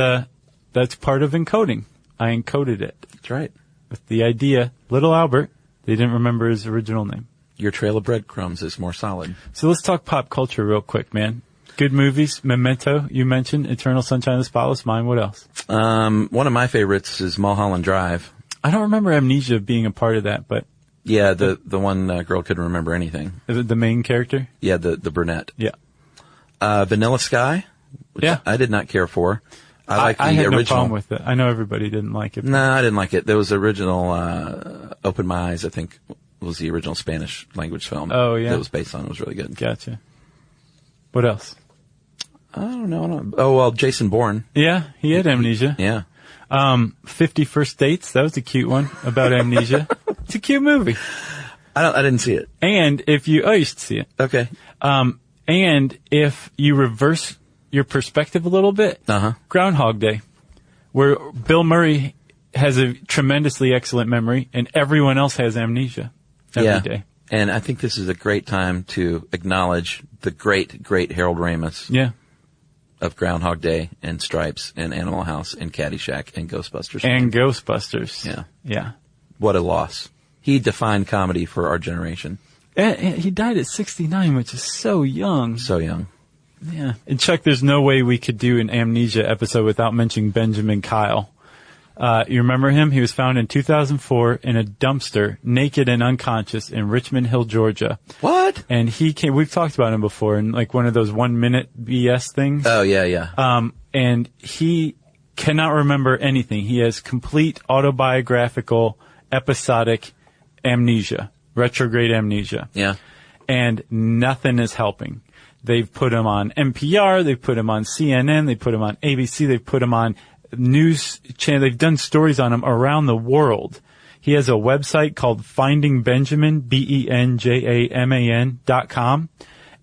[SPEAKER 5] that's part of encoding. I encoded it.
[SPEAKER 6] That's right.
[SPEAKER 5] With the idea, Little Albert, they didn't remember his original name.
[SPEAKER 6] Your trail of breadcrumbs is more solid.
[SPEAKER 5] So let's talk pop culture real quick, man. Good movies. Memento, you mentioned. Eternal Sunshine of the Spotless Mind. What else?
[SPEAKER 6] One of my favorites is Mulholland Drive.
[SPEAKER 5] I don't remember Amnesia being a part of that, but...
[SPEAKER 6] Yeah, the one girl couldn't remember anything.
[SPEAKER 5] Is it the main character?
[SPEAKER 6] Yeah, the brunette.
[SPEAKER 5] Yeah.
[SPEAKER 6] Vanilla Sky, which I did not care for. I like the
[SPEAKER 5] I had
[SPEAKER 6] original.
[SPEAKER 5] No problem with it. I know everybody didn't like it.
[SPEAKER 6] No, I didn't like it. There was the original Open My Eyes, I think, was the original Spanish language film.
[SPEAKER 5] Oh, yeah.
[SPEAKER 6] That it was based on. It was really good.
[SPEAKER 5] Gotcha. What else?
[SPEAKER 6] I don't know. Oh, well, Jason Bourne.
[SPEAKER 5] Yeah, he had amnesia.
[SPEAKER 6] Yeah.
[SPEAKER 5] 50 First Dates, that was a cute one about amnesia. It's a cute movie.
[SPEAKER 6] I didn't see it.
[SPEAKER 5] And if you should see it.
[SPEAKER 6] Okay.
[SPEAKER 5] And if you reverse your perspective a little bit, Groundhog Day, where Bill Murray has a tremendously excellent memory and everyone else has amnesia every day.
[SPEAKER 6] And I think this is a great time to acknowledge the great, great Harold Ramis.
[SPEAKER 5] Yeah.
[SPEAKER 6] Of Groundhog Day and Stripes and Animal House and Caddyshack and Ghostbusters.
[SPEAKER 5] And Ghostbusters.
[SPEAKER 6] Yeah.
[SPEAKER 5] Yeah.
[SPEAKER 6] What a loss. He defined comedy for our generation.
[SPEAKER 5] And he died at 69, which is so young.
[SPEAKER 6] So young.
[SPEAKER 5] Yeah. And Chuck, there's no way we could do an amnesia episode without mentioning Benjamin Kyle. You remember him? He was found in 2004 in a dumpster, naked and unconscious in Richmond Hill, Georgia.
[SPEAKER 6] What?
[SPEAKER 5] And we've talked about him before in like one of those 1 minute BS things.
[SPEAKER 6] Oh, yeah.
[SPEAKER 5] And he cannot remember anything. He has complete autobiographical, episodic amnesia, retrograde amnesia.
[SPEAKER 6] Yeah.
[SPEAKER 5] And nothing is helping. They've put him on NPR, they've put him on CNN, they put him on ABC, they've put him on news channel. They've done stories on him around the world. He has a website called Finding Benjamin, BenjaMan.com.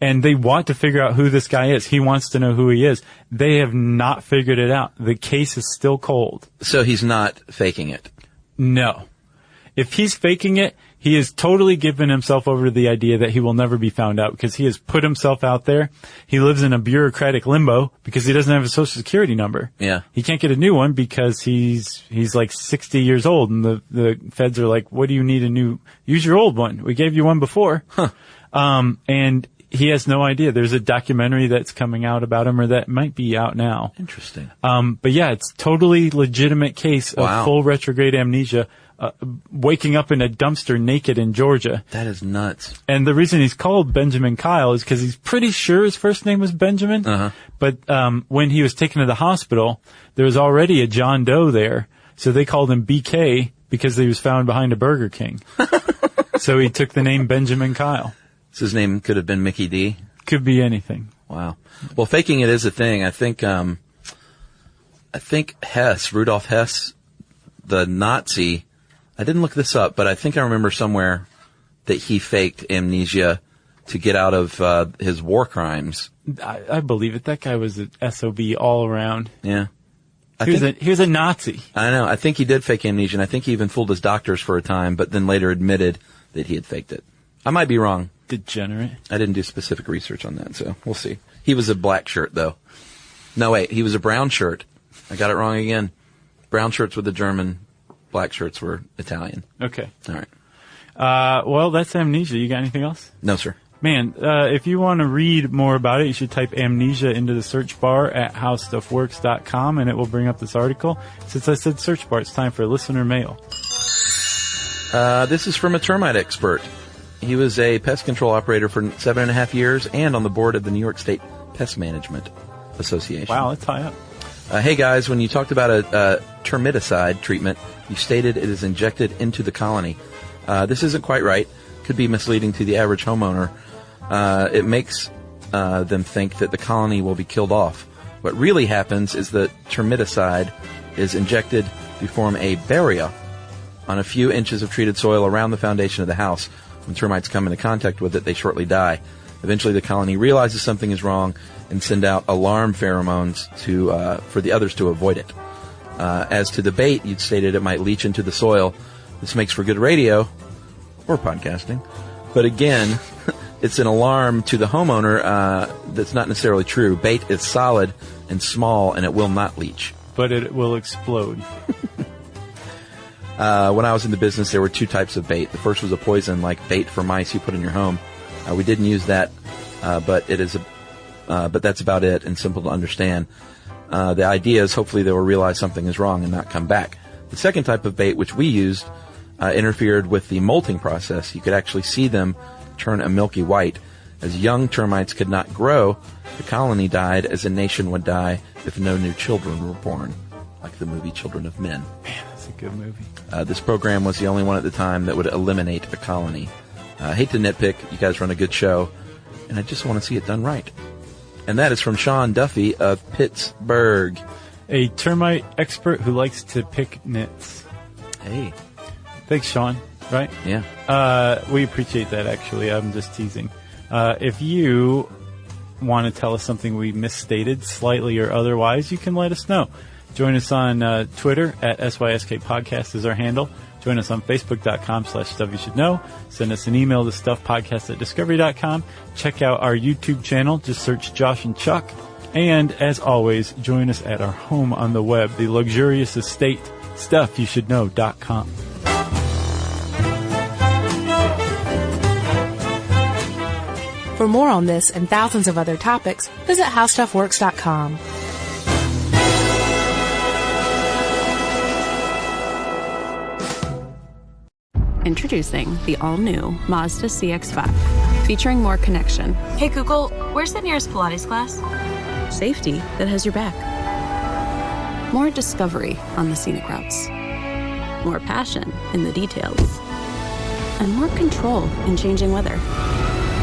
[SPEAKER 5] And they want to figure out who this guy is. He wants to know who he is. They have not figured it out. The case is still cold.
[SPEAKER 6] So he's not faking it?
[SPEAKER 5] No. If he's faking it, he has totally given himself over to the idea that he will never be found out because he has put himself out there. He lives in a bureaucratic limbo because he doesn't have a social security number.
[SPEAKER 6] Yeah.
[SPEAKER 5] He can't get a new one because he's like 60 years old and the feds are like, what do you need use your old one. We gave you one before.
[SPEAKER 6] Huh.
[SPEAKER 5] And he has no idea. There's a documentary that's coming out about him or that might be out now.
[SPEAKER 6] Interesting.
[SPEAKER 5] But yeah, it's totally legitimate case of full retrograde amnesia. Waking up in a dumpster naked in Georgia.
[SPEAKER 6] That is nuts.
[SPEAKER 5] And the reason he's called Benjamin Kyle is because he's pretty sure his first name was Benjamin. But when he was taken to the hospital, there was already a John Doe there. So they called him BK because he was found behind a Burger King. So he took the name Benjamin Kyle.
[SPEAKER 6] So his name could have been Mickey D?
[SPEAKER 5] Could be anything.
[SPEAKER 6] Wow. Well, faking it is a thing. I think Hess, Rudolf Hess, the Nazi, I didn't look this up, but I think I remember somewhere that he faked amnesia to get out of his war crimes.
[SPEAKER 5] I believe it. That guy was an SOB all around.
[SPEAKER 6] Yeah.
[SPEAKER 5] He was a Nazi.
[SPEAKER 6] I know. I think he did fake amnesia, and I think he even fooled his doctors for a time, but then later admitted that he had faked it. I might be wrong.
[SPEAKER 5] Degenerate.
[SPEAKER 6] I didn't do specific research on that, so we'll see. He was a black shirt, though. No, wait. He was a brown shirt. I got it wrong again. Brown shirts were the German. Black shirts were Italian.
[SPEAKER 5] Okay.
[SPEAKER 6] All right.
[SPEAKER 5] Well, that's Amnesia. You got anything else?
[SPEAKER 6] No, sir.
[SPEAKER 5] Man, if you want to read more about it, you should type Amnesia into the search bar at howstuffworks.com, and it will bring up this article. Since I said search bar, it's time for listener mail.
[SPEAKER 6] This is from a termite expert. He was a pest control operator for 7.5 years and on the board of the New York State Pest Management Association.
[SPEAKER 5] Wow, that's high up.
[SPEAKER 6] Hey, guys, when you talked about a termiticide treatment, you stated it is injected into the colony. This isn't quite right. Could be misleading to the average homeowner. It makes them think that the colony will be killed off. What really happens is that termiticide is injected to form a barrier on a few inches of treated soil around the foundation of the house. When termites come into contact with it, they shortly die. Eventually, the colony realizes something is wrong and send out alarm pheromones for the others to avoid it. As to the bait, you'd stated it might leach into the soil. This makes for good radio or podcasting. But again, it's an alarm to the homeowner that's not necessarily true. Bait is solid and small, and it will not leach.
[SPEAKER 5] But it will explode.
[SPEAKER 6] When I was in the business, there were two types of bait. The first was a poison, like bait for mice you put in your home. We didn't use that, but that's about it and simple to understand. The idea is hopefully they will realize something is wrong and not come back. The second type of bait, which we used, interfered with the molting process. You could actually see them turn a milky white. As young termites could not grow, the colony died as a nation would die if no new children were born, like the movie Children of Men.
[SPEAKER 5] Man, that's a good movie.
[SPEAKER 6] This program was the only one at the time that would eliminate a colony. I hate to nitpick. You guys run a good show, and I just want to see it done right. And that is from Sean Duffy of Pittsburgh.
[SPEAKER 5] A termite expert who likes to pick nits.
[SPEAKER 6] Hey.
[SPEAKER 5] Thanks, Sean. Right?
[SPEAKER 6] Yeah.
[SPEAKER 5] We appreciate that, actually. I'm just teasing. If you want to tell us something we misstated, slightly or otherwise, you can let us know. Join us on Twitter at SYSK Podcast is our handle. Join us on Facebook.com/StuffYouShouldKnow. Send us an email to StuffPodcast@Discovery.com. Check out our YouTube channel. Just search Josh and Chuck. And as always, join us at our home on the web, the luxurious estate, StuffYouShouldKnow.com.
[SPEAKER 4] For more on this and thousands of other topics, visit HowStuffWorks.com.
[SPEAKER 12] Introducing the all-new Mazda CX-5, featuring more connection.
[SPEAKER 13] Hey Google, where's the nearest Pilates class?
[SPEAKER 12] Safety that has your back. More discovery on the scenic routes. More passion in the details. And more control in changing weather.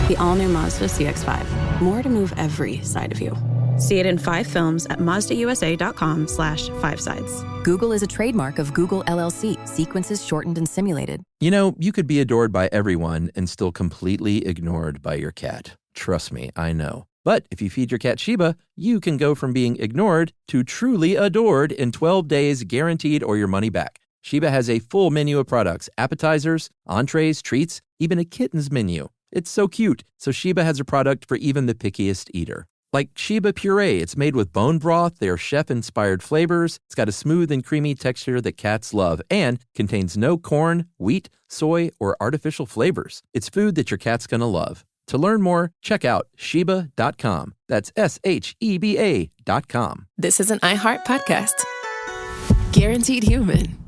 [SPEAKER 12] The all-new Mazda CX-5. More to move every side of you. See it in 5 films at MazdaUSA.com/5sides.
[SPEAKER 14] Google is a trademark of Google LLC. Sequences shortened and simulated.
[SPEAKER 6] You know, you could be adored by everyone and still completely ignored by your cat. Trust me, I know. But if you feed your cat Sheba, you can go from being ignored to truly adored in 12 days guaranteed or your money back. Sheba has a full menu of products, appetizers, entrees, treats, even a kitten's menu. It's so cute, so Sheba has a product for even the pickiest eater. Like Sheba Puree, it's made with bone broth, they are chef-inspired flavors, it's got a smooth and creamy texture that cats love, and contains no corn, wheat, soy, or artificial flavors. It's food that your cat's gonna love. To learn more, check out Sheba.com. That's SHEBA.com.
[SPEAKER 1] This is an iHeart podcast. Guaranteed human.